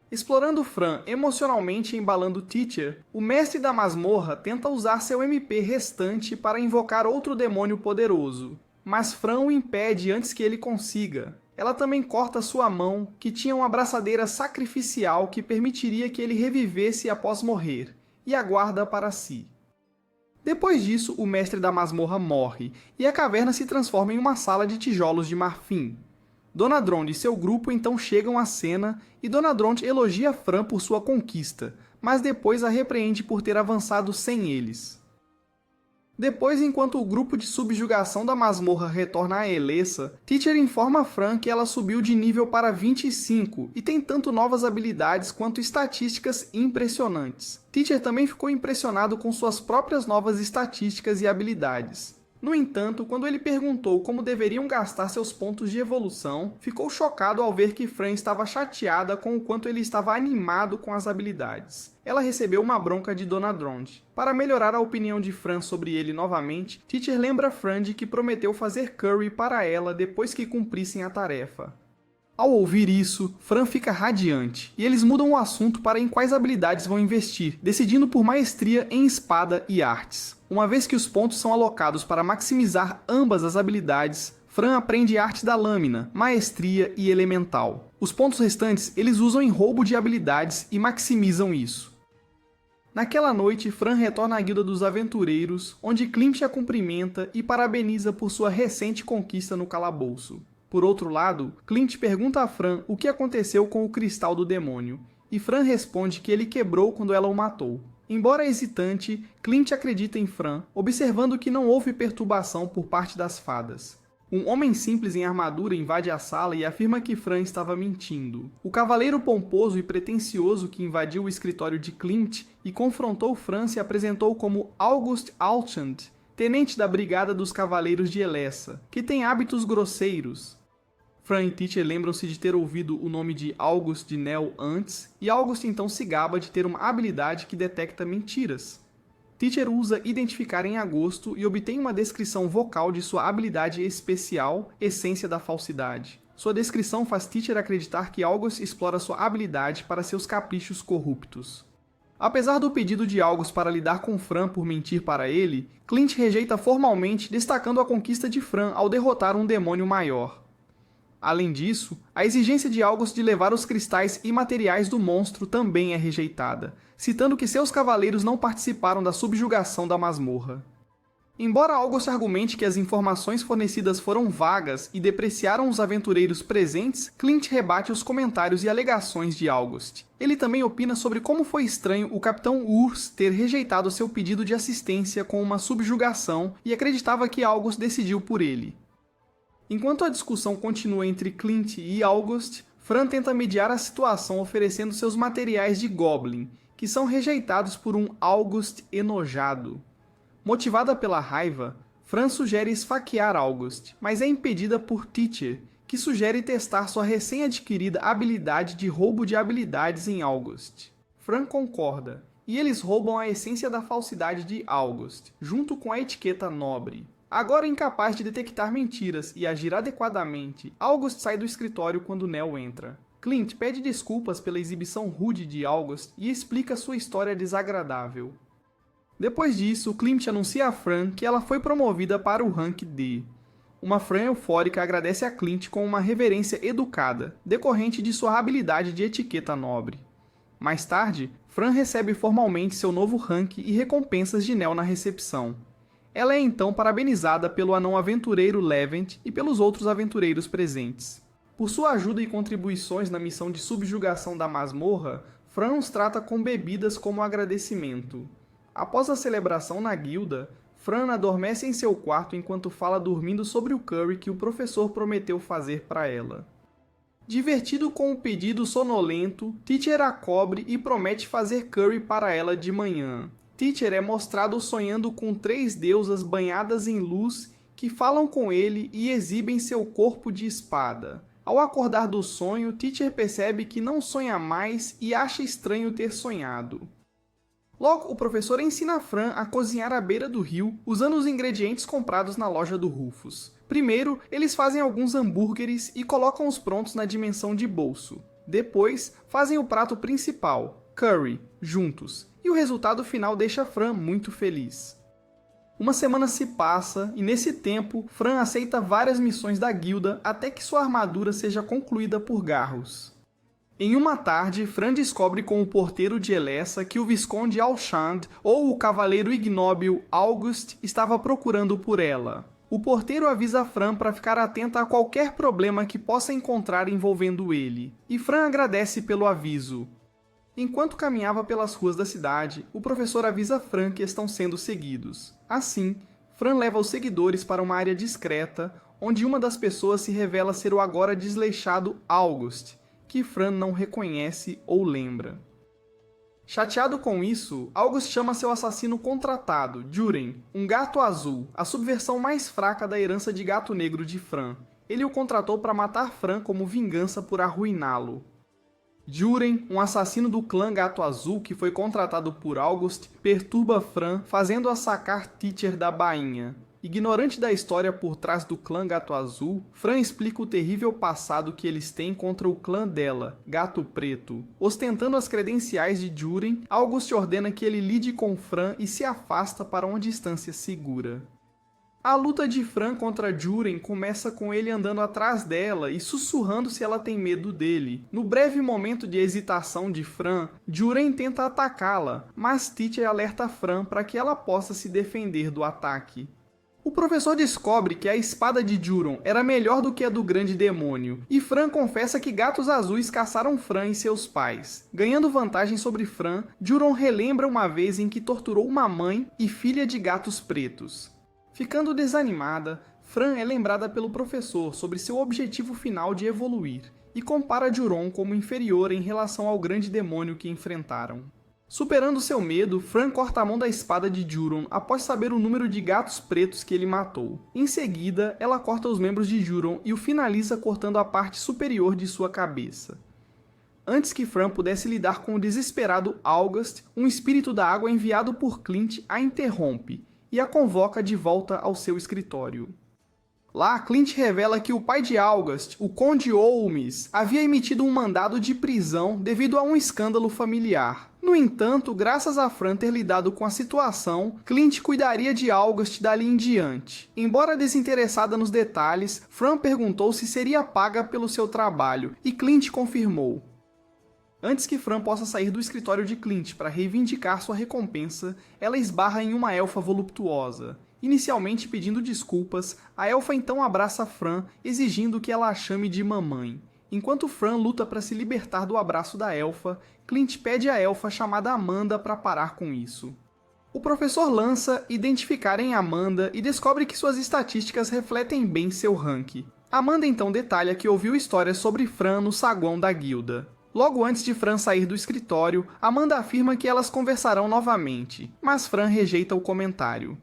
[SPEAKER 1] Explorando Fran emocionalmente e embalando Teacher, o mestre da masmorra tenta usar seu MP restante para invocar outro demônio poderoso, mas Fran o impede antes que ele consiga. Ela também corta sua mão, que tinha uma abraçadeira sacrificial que permitiria que ele revivesse após morrer, e a guarda para si. Depois disso, o mestre da masmorra morre, e a caverna se transforma em uma sala de tijolos de marfim. Donadron e seu grupo então chegam à cena, e Donadron elogia Fran por sua conquista, mas depois a repreende por ter avançado sem eles. Depois, enquanto o grupo de subjugação da masmorra retorna a Elessa, Teacher informa Fran que ela subiu de nível para 25 e tem tanto novas habilidades quanto estatísticas impressionantes. Teacher também ficou impressionado com suas próprias novas estatísticas e habilidades. No entanto, quando ele perguntou como deveriam gastar seus pontos de evolução, ficou chocado ao ver que Fran estava chateada com o quanto ele estava animado com as habilidades. Ela recebeu uma bronca de Donadron. Para melhorar a opinião de Fran sobre ele novamente, Teacher lembra Fran de que prometeu fazer curry para ela depois que cumprissem a tarefa. Ao ouvir isso, Fran fica radiante, e eles mudam o assunto para em quais habilidades vão investir, decidindo por maestria em espada e artes. Uma vez que os pontos são alocados para maximizar ambas as habilidades, Fran aprende arte da lâmina, maestria e elemental. Os pontos restantes eles usam em roubo de habilidades e maximizam isso. Naquela noite, Fran retorna à Guilda dos Aventureiros, onde Clint a cumprimenta e parabeniza por sua recente conquista no calabouço. Por outro lado, Clint pergunta a Fran o que aconteceu com o Cristal do Demônio, e Fran responde que ele quebrou quando ela o matou. Embora hesitante, Clint acredita em Fran, observando que não houve perturbação por parte das fadas. Um homem simples em armadura invade a sala e afirma que Fran estava mentindo. O cavaleiro pomposo e pretensioso que invadiu o escritório de Clint e confrontou Fran se apresentou como August Alchand, tenente da Brigada dos Cavaleiros de Elessa, que tem hábitos grosseiros. Fran e Teacher lembram-se de ter ouvido o nome de August de Nell antes, e August então se gaba de ter uma habilidade que detecta mentiras. Teacher usa identificar em agosto e obtém uma descrição vocal de sua habilidade especial, Essência da Falsidade. Sua descrição faz Teacher acreditar que August explora sua habilidade para seus caprichos corruptos. Apesar do pedido de August para lidar com Fran por mentir para ele, Clint rejeita formalmente, destacando a conquista de Fran ao derrotar um demônio maior. Além disso, a exigência de August de levar os cristais imateriais do monstro também é rejeitada, citando que seus cavaleiros não participaram da subjugação da masmorra. Embora August argumente que as informações fornecidas foram vagas e depreciaram os aventureiros presentes, Clint rebate os comentários e alegações de August. Ele também opina sobre como foi estranho o Capitão Urs ter rejeitado seu pedido de assistência com uma subjugação e acreditava que August decidiu por ele. Enquanto a discussão continua entre Clint e August, Fran tenta mediar a situação oferecendo seus materiais de Goblin, que são rejeitados por um August enojado. Motivada pela raiva, Fran sugere esfaquear August, mas é impedida por Teacher, que sugere testar sua recém-adquirida habilidade de roubo de habilidades em August. Fran concorda, e eles roubam a essência da falsidade de August, junto com a etiqueta nobre. Agora incapaz de detectar mentiras e agir adequadamente, August sai do escritório quando Nell entra. Clint pede desculpas pela exibição rude de August e explica sua história desagradável. Depois disso, Clint anuncia a Fran que ela foi promovida para o rank D. Uma Fran eufórica agradece a Clint com uma reverência educada, decorrente de sua habilidade de etiqueta nobre. Mais tarde, Fran recebe formalmente seu novo rank e recompensas de Nell na recepção. Ela é então parabenizada pelo anão aventureiro Levent e pelos outros aventureiros presentes. Por sua ajuda e contribuições na missão de subjugação da masmorra, Fran os trata com bebidas como agradecimento. Após a celebração na guilda, Fran adormece em seu quarto enquanto fala dormindo sobre o curry que o professor prometeu fazer para ela. Divertido com o pedido sonolento, Teacher a cobre e promete fazer curry para ela de manhã. Teacher é mostrado sonhando com 3 deusas banhadas em luz que falam com ele e exibem seu corpo de espada. Ao acordar do sonho, Teacher percebe que não sonha mais e acha estranho ter sonhado. Logo, o professor ensina Fran a cozinhar à beira do rio, usando os ingredientes comprados na loja do Rufus. Primeiro, eles fazem alguns hambúrgueres e colocam-os prontos na dimensão de bolso. Depois, fazem o prato principal, curry, juntos, e o resultado final deixa Fran muito feliz. Uma semana se passa e nesse tempo, Fran aceita várias missões da guilda até que sua armadura seja concluída por Garrus. Em uma tarde, Fran descobre com o porteiro de Elessa que o Visconde Alchand, ou o cavaleiro ignóbil August, estava procurando por ela. O porteiro avisa Fran para ficar atenta a qualquer problema que possa encontrar envolvendo ele, e Fran agradece pelo aviso. Enquanto caminhava pelas ruas da cidade, o professor avisa Fran que estão sendo seguidos. Assim, Fran leva os seguidores para uma área discreta, onde uma das pessoas se revela ser o agora desleixado August, que Fran não reconhece ou lembra. Chateado com isso, August chama seu assassino contratado, Juren, um gato azul, a subversão mais fraca da herança de gato negro de Fran. Ele o contratou para matar Fran como vingança por arruiná-lo. Juren, um assassino do clã Gato Azul que foi contratado por August, perturba Fran, fazendo-a sacar Teacher da bainha. ignorante da história por trás do clã Gato Azul, Fran explica o terrível passado que eles têm contra o clã dela, Gato Preto. Ostentando as credenciais de Juren, August ordena que ele lide com Fran e se afasta para uma distância segura. A luta de Fran contra Juren começa com ele andando atrás dela e sussurrando se ela tem medo dele. No breve momento de hesitação de Fran, Juren tenta atacá-la, mas Teacher alerta Fran para que ela possa se defender do ataque. O professor descobre que a espada de Juron era melhor do que a do grande demônio, e Fran confessa que gatos azuis caçaram Fran e seus pais. Ganhando vantagem sobre Fran, Juron relembra uma vez em que torturou uma mãe e filha de gatos pretos. Ficando desanimada, Fran é lembrada pelo professor sobre seu objetivo final de evoluir, e compara Juron como inferior em relação ao grande demônio que enfrentaram. Superando seu medo, Fran corta a mão da espada de Juron após saber o número de gatos pretos que ele matou. Em seguida, ela corta os membros de Juron e o finaliza cortando a parte superior de sua cabeça. Antes que Fran pudesse lidar com o desesperado August, um espírito da água enviado por Clint a interrompe e a convoca de volta ao seu escritório. Lá, Clint revela que o pai de August, o Conde Holmes, havia emitido um mandado de prisão devido a um escândalo familiar. No entanto, graças a Fran ter lidado com a situação, Clint cuidaria de August dali em diante. Embora desinteressada nos detalhes, Fran perguntou se seria paga pelo seu trabalho, e Clint confirmou. Antes que Fran possa sair do escritório de Clint para reivindicar sua recompensa, ela esbarra em uma elfa voluptuosa. Inicialmente pedindo desculpas, a elfa então abraça Fran, exigindo que ela a chame de mamãe. Enquanto Fran luta para se libertar do abraço da elfa, Clint pede à elfa chamada Amanda para parar com isso. O professor lança identificar em Amanda e descobre que suas estatísticas refletem bem seu rank. Amanda então detalha que ouviu histórias sobre Fran no saguão da guilda. Logo antes de Fran sair do escritório, Amanda afirma que elas conversarão novamente, mas Fran rejeita o comentário.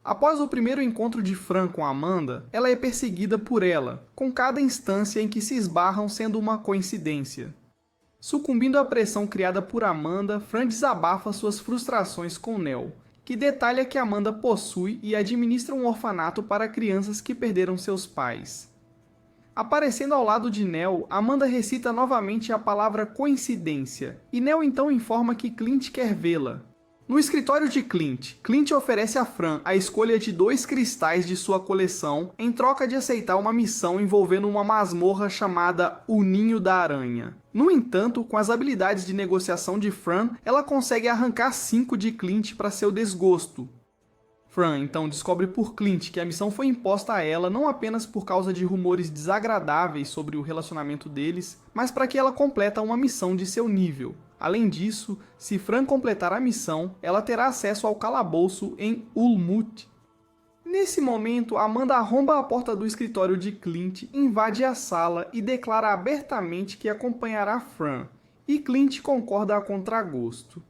[SPEAKER 1] Após o primeiro encontro de Fran com Amanda, ela é perseguida por ela, com cada instância em que se esbarram sendo uma coincidência. Sucumbindo à pressão criada por Amanda, Fran desabafa suas frustrações com Nell, que detalha que Amanda possui e administra um orfanato para crianças que perderam seus pais. Aparecendo ao lado de Nell, Amanda recita novamente a palavra coincidência, e Nell então informa que Clint quer vê-la. No escritório de Clint, Clint oferece a Fran a escolha de 2 cristais de sua coleção em troca de aceitar uma missão envolvendo uma masmorra chamada O Ninho da Aranha. No entanto, com as habilidades de negociação de Fran, ela consegue arrancar 5 de Clint para seu desgosto. Fran então descobre por Clint que a missão foi imposta a ela não apenas por causa de rumores desagradáveis sobre o relacionamento deles, mas para que ela completa uma missão de seu nível. Além disso, se Fran completar a missão, ela terá acesso ao calabouço em Ulmut. Nesse momento, Amanda arromba a porta do escritório de Clint, invade a sala e declara abertamente que acompanhará Fran, e Clint concorda a contragosto.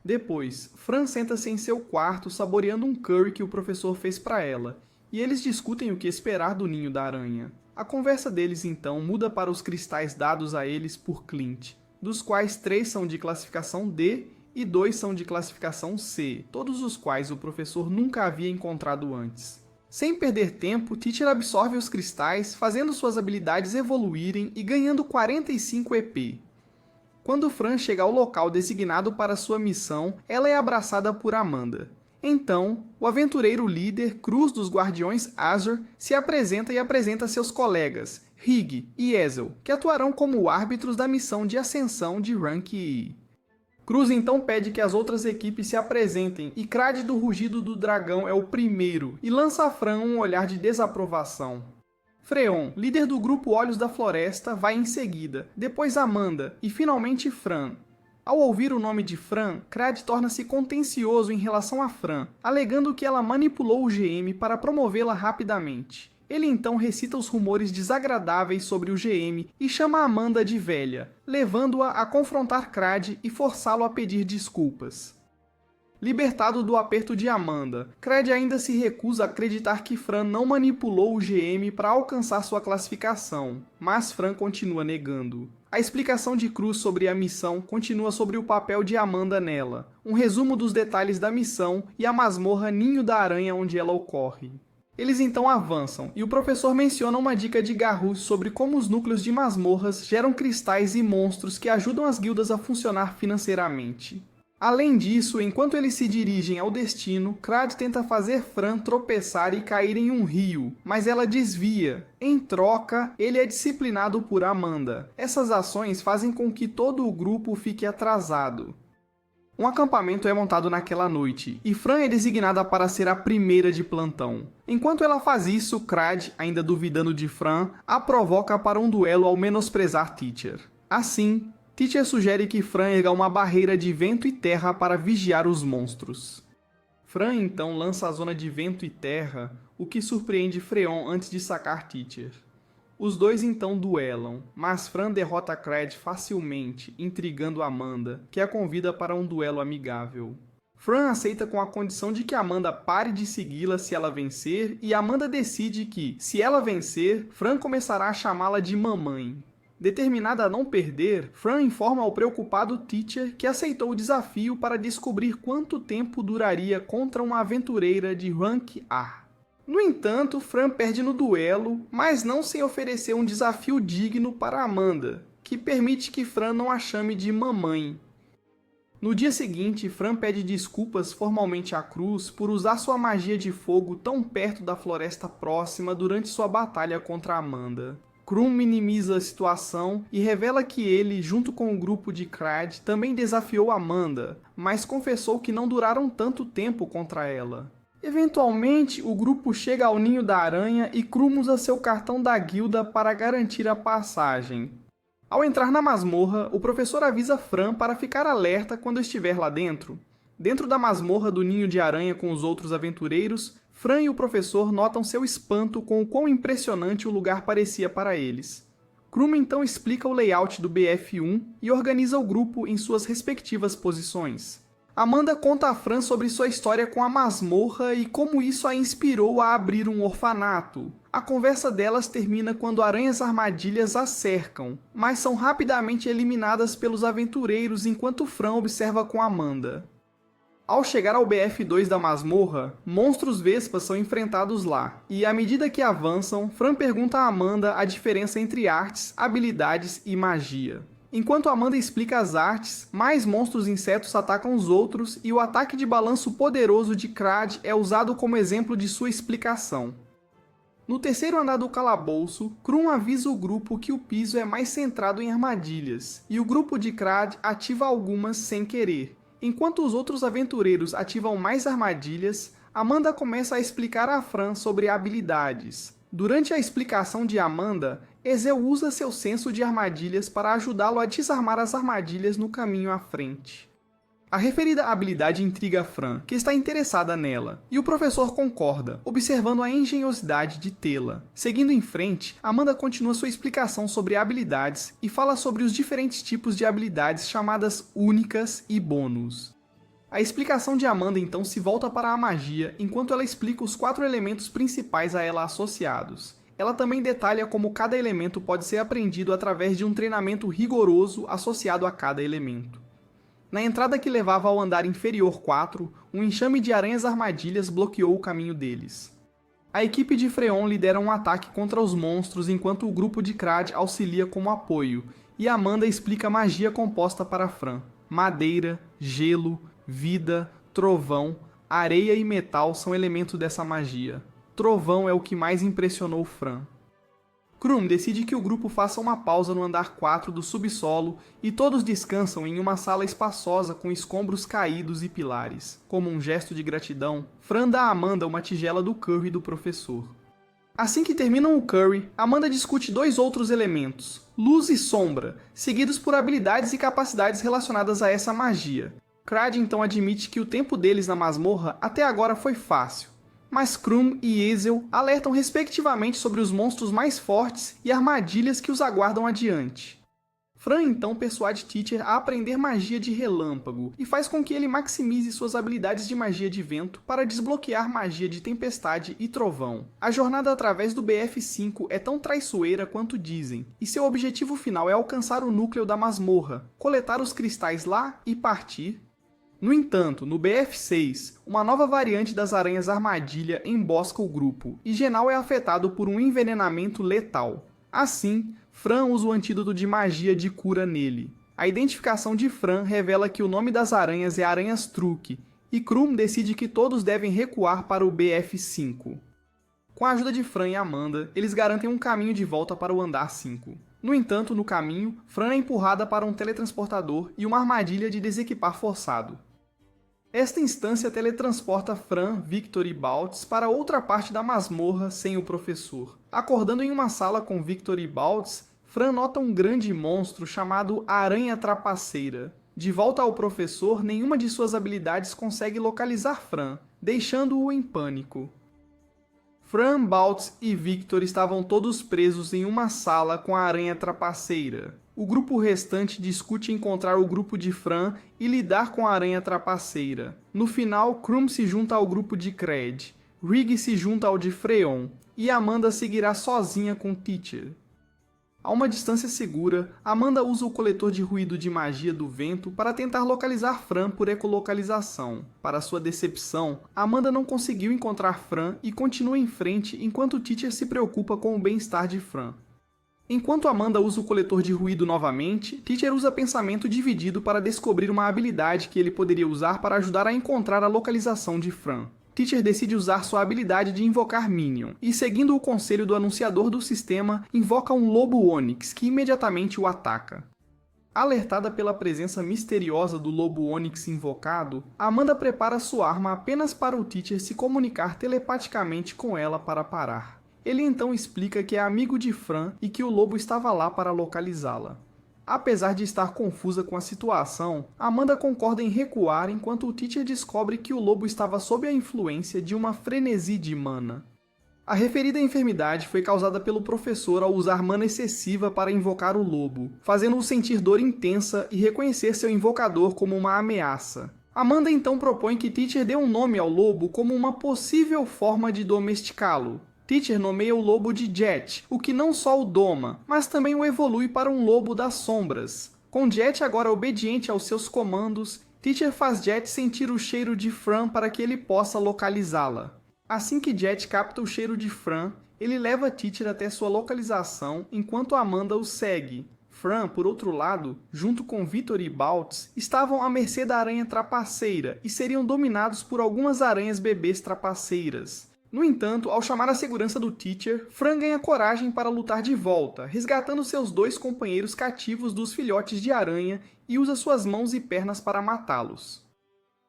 [SPEAKER 1] Depois, Fran senta-se em seu quarto saboreando um curry que o professor fez para ela, e eles discutem o que esperar do Ninho da Aranha. A conversa deles então muda para os cristais dados a eles por Clint, dos quais 3 são de classificação D e 2 são de classificação C, todos os quais o professor nunca havia encontrado antes. Sem perder tempo, Teacher absorve os cristais, fazendo suas habilidades evoluírem e ganhando 45 EP. Quando Fran chega ao local designado para sua missão, ela é abraçada por Amanda. Então, o aventureiro líder, Cruz dos Guardiões Azur, se apresenta e apresenta seus colegas, Rig e Ezel, que atuarão como árbitros da missão de ascensão de Rank E. Cruz então pede que as outras equipes se apresentem e Crad do Rugido do Dragão é o primeiro e lança a Fran um olhar de desaprovação. Freon, líder do grupo Olhos da Floresta, vai em seguida, depois Amanda e finalmente Fran. Ao ouvir o nome de Fran, Crad torna-se contencioso em relação a Fran, alegando que ela manipulou o GM para promovê-la rapidamente. Ele então recita os rumores desagradáveis sobre o GM e chama Amanda de velha, levando-a a confrontar Crad e forçá-lo a pedir desculpas. Libertado do aperto de Amanda, Craig ainda se recusa a acreditar que Fran não manipulou o GM para alcançar sua classificação, mas Fran continua negando. A explicação de Cruz sobre a missão continua sobre o papel de Amanda nela, um resumo dos detalhes da missão e a masmorra Ninho da Aranha onde ela ocorre. Eles então avançam, e o professor menciona uma dica de Garrus sobre como os núcleos de masmorras geram cristais e monstros que ajudam as guildas a funcionar financeiramente. Além disso, enquanto eles se dirigem ao destino, Crad tenta fazer Fran tropeçar e cair em um rio, mas ela desvia. Em troca, ele é disciplinado por Amanda. Essas ações fazem com que todo o grupo fique atrasado. Um acampamento é montado naquela noite, e Fran é designada para ser a primeira de plantão. Enquanto ela faz isso, Crad, ainda duvidando de Fran, a provoca para um duelo ao menosprezar Teacher. Assim, Teacher sugere que Fran erga uma barreira de vento e terra para vigiar os monstros. Fran então lança a zona de vento e terra, o que surpreende Freon antes de sacar Teacher. Os dois então duelam, mas Fran derrota Crad facilmente, intrigando Amanda, que a convida para um duelo amigável. Fran aceita com a condição de que Amanda pare de segui-la se ela vencer, e Amanda decide que, se ela vencer, Fran começará a chamá-la de mamãe. Determinada a não perder, Fran informa ao preocupado Teacher que aceitou o desafio para descobrir quanto tempo duraria contra uma aventureira de rank A. No entanto, Fran perde no duelo, mas não sem oferecer um desafio digno para Amanda, que permite que Fran não a chame de mamãe. No dia seguinte, Fran pede desculpas formalmente à Cruz por usar sua magia de fogo tão perto da floresta próxima durante sua batalha contra Amanda. Krum minimiza a situação e revela que ele, junto com o grupo de Crad, também desafiou Amanda, mas confessou que não duraram tanto tempo contra ela. Eventualmente, o grupo chega ao Ninho da Aranha e Krum usa seu cartão da guilda para garantir a passagem. Ao entrar na masmorra, o professor avisa Fran para ficar alerta quando estiver lá dentro. Dentro da masmorra do Ninho de Aranha com os outros aventureiros, Fran e o professor notam seu espanto com o quão impressionante o lugar parecia para eles. Krum então explica o layout do BF-1 e organiza o grupo em suas respectivas posições. Amanda conta a Fran sobre sua história com a masmorra e como isso a inspirou a abrir um orfanato. A conversa delas termina quando aranhas armadilhas a cercam, mas são rapidamente eliminadas pelos aventureiros enquanto Fran observa com Amanda. Ao chegar ao BF-2 da masmorra, monstros vespas são enfrentados lá, e à medida que avançam, Fran pergunta a Amanda a diferença entre artes, habilidades e magia. Enquanto Amanda explica as artes, mais monstros insetos atacam os outros e o ataque de balanço poderoso de Crad é usado como exemplo de sua explicação. No terceiro andar do calabouço, Krum avisa o grupo que o piso é mais centrado em armadilhas, e o grupo de Crad ativa algumas sem querer. Enquanto os outros aventureiros ativam mais armadilhas, Amanda começa a explicar a Fran sobre habilidades. Durante a explicação de Amanda, Ezel usa seu senso de armadilhas para ajudá-lo a desarmar as armadilhas no caminho à frente. A referida habilidade intriga Fran, que está interessada nela, e o professor concorda, observando a engenhosidade de tê-la. Seguindo em frente, Amanda continua sua explicação sobre habilidades e fala sobre os diferentes tipos de habilidades chamadas únicas e bônus. A explicação de Amanda então se volta para a magia, enquanto ela explica os 4 elementos principais a ela associados. Ela também detalha como cada elemento pode ser aprendido através de um treinamento rigoroso associado a cada elemento. Na entrada que levava ao andar inferior 4, um enxame de aranhas armadilhas bloqueou o caminho deles. A equipe de Freon lidera um ataque contra os monstros enquanto o grupo de Crad auxilia como apoio, e Amanda explica a magia composta para Fran. Madeira, gelo, vida, trovão, areia e metal são elementos dessa magia. Trovão é o que mais impressionou Fran. Krum decide que o grupo faça uma pausa no andar 4 do subsolo e todos descansam em uma sala espaçosa com escombros caídos e pilares. Como um gesto de gratidão, Fran dá a Amanda uma tigela do curry do professor. Assim que terminam o curry, Amanda discute 2 outros elementos, luz e sombra, seguidos por habilidades e capacidades relacionadas a essa magia. Crad então admite que o tempo deles na masmorra até agora foi fácil, mas Krum e Ezel alertam respectivamente sobre os monstros mais fortes e armadilhas que os aguardam adiante. Fran então persuade Teacher a aprender magia de relâmpago e faz com que ele maximize suas habilidades de magia de vento para desbloquear magia de tempestade e trovão. A jornada através do BF5 é tão traiçoeira quanto dizem, e seu objetivo final é alcançar o núcleo da masmorra, coletar os cristais lá e partir. No entanto, no BF6, uma nova variante das aranhas armadilha embosca o grupo, e Genal é afetado por um envenenamento letal. Assim, Fran usa o antídoto de magia de cura nele. A identificação de Fran revela que o nome das aranhas é Aranhas Truque, e Krum decide que todos devem recuar para o BF5. Com a ajuda de Fran e Amanda, eles garantem um caminho de volta para o andar 5. No entanto, no caminho, Fran é empurrada para um teletransportador e uma armadilha de desequipar forçado. Esta instância teletransporta Fran, Victor e Baltz para outra parte da masmorra sem o professor. Acordando em uma sala com Victor e Baltz, Fran nota um grande monstro chamado Aranha Trapaceira. De volta ao professor, nenhuma de suas habilidades consegue localizar Fran, deixando-o em pânico. Fran, Baltz e Victor estavam todos presos em uma sala com a Aranha Trapaceira. O grupo restante discute encontrar o grupo de Fran e lidar com a Aranha Trapaceira. No final, Krum se junta ao grupo de Cred, Rig se junta ao de Freon, e Amanda seguirá sozinha com Teacher. A uma distância segura, Amanda usa o coletor de ruído de magia do vento para tentar localizar Fran por ecolocalização. Para sua decepção, Amanda não conseguiu encontrar Fran e continua em frente enquanto Teacher se preocupa com o bem-estar de Fran. Enquanto Amanda usa o coletor de ruído novamente, Teacher usa pensamento dividido para descobrir uma habilidade que ele poderia usar para ajudar a encontrar a localização de Fran. Teacher decide usar sua habilidade de invocar Minion, e seguindo o conselho do anunciador do sistema, invoca um lobo Onix, que imediatamente o ataca. Alertada pela presença misteriosa do lobo Onix invocado, Amanda prepara sua arma apenas para o Teacher se comunicar telepaticamente com ela para parar. Ele então explica que é amigo de Fran e que o lobo estava lá para localizá-la. Apesar de estar confusa com a situação, Amanda concorda em recuar enquanto o Teacher descobre que o lobo estava sob a influência de uma frenesi de mana. A referida enfermidade foi causada pelo professor ao usar mana excessiva para invocar o lobo, fazendo-o sentir dor intensa e reconhecer seu invocador como uma ameaça. Amanda então propõe que Teacher dê um nome ao lobo como uma possível forma de domesticá-lo. Teacher nomeia o lobo de Jet, o que não só o doma, mas também o evolui para um lobo das sombras. Com Jet agora obediente aos seus comandos, Teacher faz Jet sentir o cheiro de Fran para que ele possa localizá-la. Assim que Jet capta o cheiro de Fran, ele leva Teacher até sua localização enquanto Amanda o segue. Fran, por outro lado, junto com Victor e Baltz, estavam à mercê da aranha trapaceira e seriam dominados por algumas aranhas bebês trapaceiras. No entanto, ao chamar a segurança do Teacher, Fran ganha coragem para lutar de volta, resgatando seus dois companheiros cativos dos filhotes de aranha e usa suas mãos e pernas para matá-los.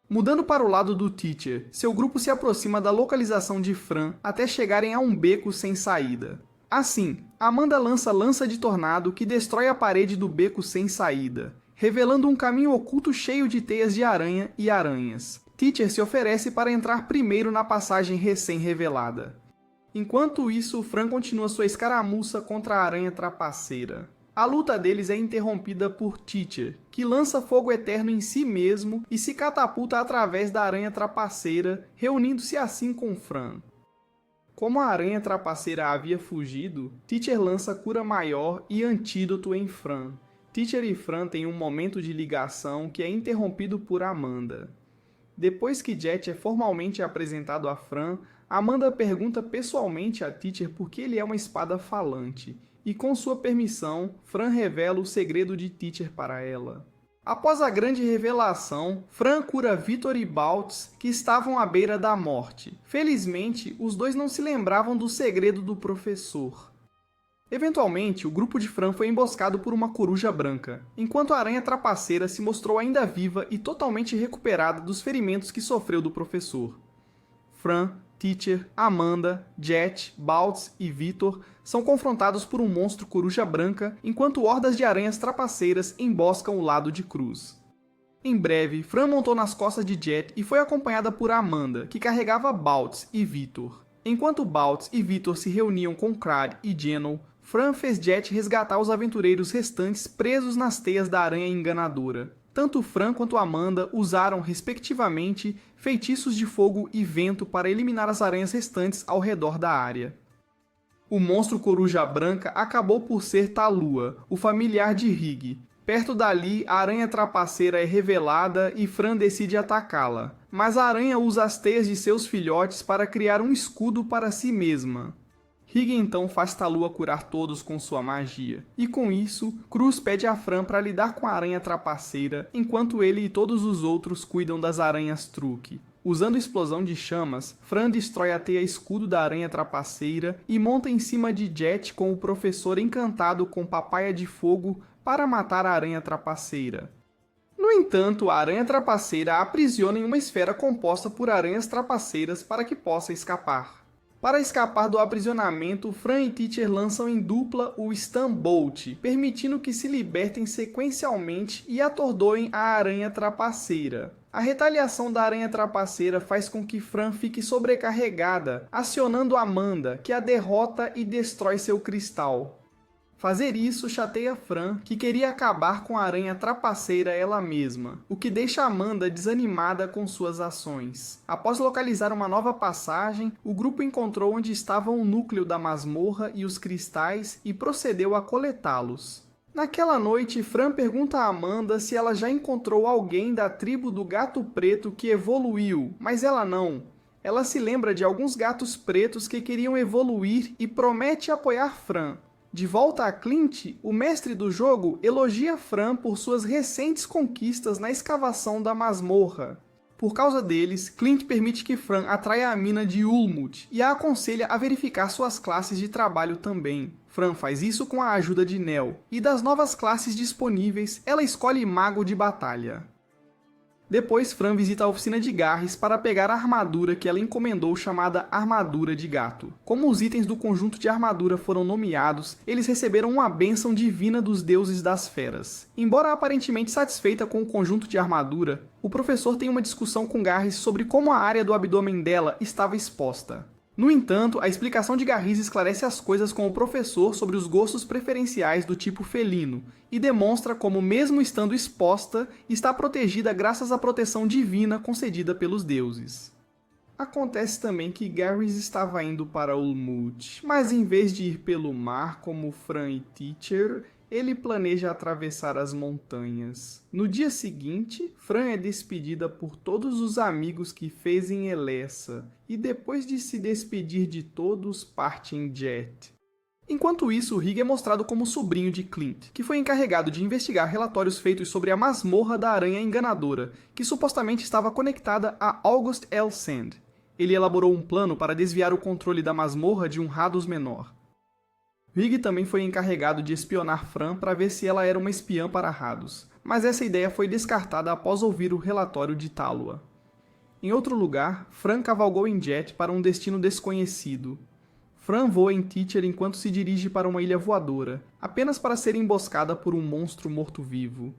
[SPEAKER 1] Mudando para o lado do Teacher, seu grupo se aproxima da localização de Fran até chegarem a um beco sem saída. Assim, Amanda lança Lança de Tornado que destrói a parede do beco sem saída, revelando um caminho oculto cheio de teias de aranha e aranhas. Teacher se oferece para entrar primeiro na passagem recém-revelada. Enquanto isso, Fran continua sua escaramuça contra a aranha trapaceira. A luta deles é interrompida por Teacher, que lança fogo eterno em si mesmo e se catapulta através da aranha trapaceira, reunindo-se assim com Fran. Como a aranha trapaceira havia fugido, Teacher lança cura maior e antídoto em Fran. Teacher e Fran têm um momento de ligação que é interrompido por Amanda. Depois que Jet é formalmente apresentado a Fran, Amanda pergunta pessoalmente a Teacher por que ele é uma espada falante, e com sua permissão, Fran revela o segredo de Teacher para ela. Após a grande revelação, Fran cura Victor e Baltz, que estavam à beira da morte. Felizmente, os dois não se lembravam do segredo do professor. Eventualmente, o grupo de Fran foi emboscado por uma coruja branca, enquanto a aranha trapaceira se mostrou ainda viva e totalmente recuperada dos ferimentos que sofreu do professor. Fran, Teacher, Amanda, Jet, Baltz e Victor são confrontados por um monstro coruja branca, enquanto hordas de aranhas trapaceiras emboscam o lado de Cruz. Em breve, Fran montou nas costas de Jet e foi acompanhada por Amanda, que carregava Baltz e Victor. Enquanto Baltz e Victor se reuniam com Crad e Genel, Fran fez Jet resgatar os aventureiros restantes presos nas teias da aranha enganadora. Tanto Fran quanto Amanda usaram, respectivamente, feitiços de fogo e vento para eliminar as aranhas restantes ao redor da área. O monstro coruja branca acabou por ser Talua, o familiar de Rig. Perto dali, a aranha trapaceira é revelada e Fran decide atacá-la. Mas a aranha usa as teias de seus filhotes para criar um escudo para si mesma. Rig então faz Talua curar todos com sua magia. E com isso, Cruz pede a Fran para lidar com a aranha trapaceira, enquanto ele e todos os outros cuidam das aranhas truque. Usando explosão de chamas, Fran destrói a teia escudo da aranha trapaceira e monta em cima de Jet com o professor encantado com papaya de fogo para matar a aranha trapaceira. No entanto, a aranha trapaceira a aprisiona em uma esfera composta por aranhas trapaceiras para que possa escapar. Para escapar do aprisionamento, Fran e Teacher lançam em dupla o Stun Bolt, permitindo que se libertem sequencialmente e atordoem a aranha trapaceira. A retaliação da aranha trapaceira faz com que Fran fique sobrecarregada, acionando Amanda, que a derrota e destrói seu cristal. Fazer isso chateia Fran, que queria acabar com a aranha trapaceira ela mesma, o que deixa Amanda desanimada com suas ações. Após localizar uma nova passagem, o grupo encontrou onde estava o núcleo da masmorra e os cristais e procedeu a coletá-los. Naquela noite, Fran pergunta a Amanda se ela já encontrou alguém da tribo do gato preto que evoluiu, mas ela não. Ela se lembra de alguns gatos pretos que queriam evoluir e promete apoiar Fran. De volta a Clint, o mestre do jogo elogia Fran por suas recentes conquistas na escavação da masmorra. Por causa deles, Clint permite que Fran atraia a mina de Ulmut e a aconselha a verificar suas classes de trabalho também. Fran faz isso com a ajuda de Nell, e das novas classes disponíveis, ela escolhe Mago de Batalha. Depois, Fran visita a oficina de Garrus para pegar a armadura que ela encomendou chamada Armadura de Gato. Como os itens do conjunto de armadura foram nomeados, eles receberam uma bênção divina dos deuses das feras. Embora aparentemente satisfeita com o conjunto de armadura, o professor tem uma discussão com Garrus sobre como a área do abdômen dela estava exposta. No entanto, a explicação de Garrus esclarece as coisas com o professor sobre os gostos preferenciais do tipo felino e demonstra como, mesmo estando exposta, está protegida graças à proteção divina concedida pelos deuses. Acontece também que Garrus estava indo para Ulmut, mas em vez de ir pelo mar como Fran e Teacher, ele planeja atravessar as montanhas. No dia seguinte, Fran é despedida por todos os amigos que fez em Elessa, e depois de se despedir de todos, parte em Jet. Enquanto isso, Rig é mostrado como sobrinho de Clint, que foi encarregado de investigar relatórios feitos sobre a masmorra da aranha enganadora, que supostamente estava conectada a August L. Sand. Ele elaborou um plano para desviar o controle da masmorra de um Rados menor. Rig também foi encarregado de espionar Fran para ver se ela era uma espiã para Rados, mas essa ideia foi descartada após ouvir o relatório de Talua. Em outro lugar, Fran cavalgou em Jet para um destino desconhecido. Fran voa em Teacher enquanto se dirige para uma ilha voadora, apenas para ser emboscada por um monstro morto-vivo.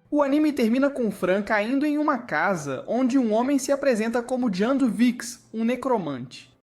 [SPEAKER 1] O anime termina com Fran caindo em uma casa onde um homem se apresenta como Jandu Vix, um necromante.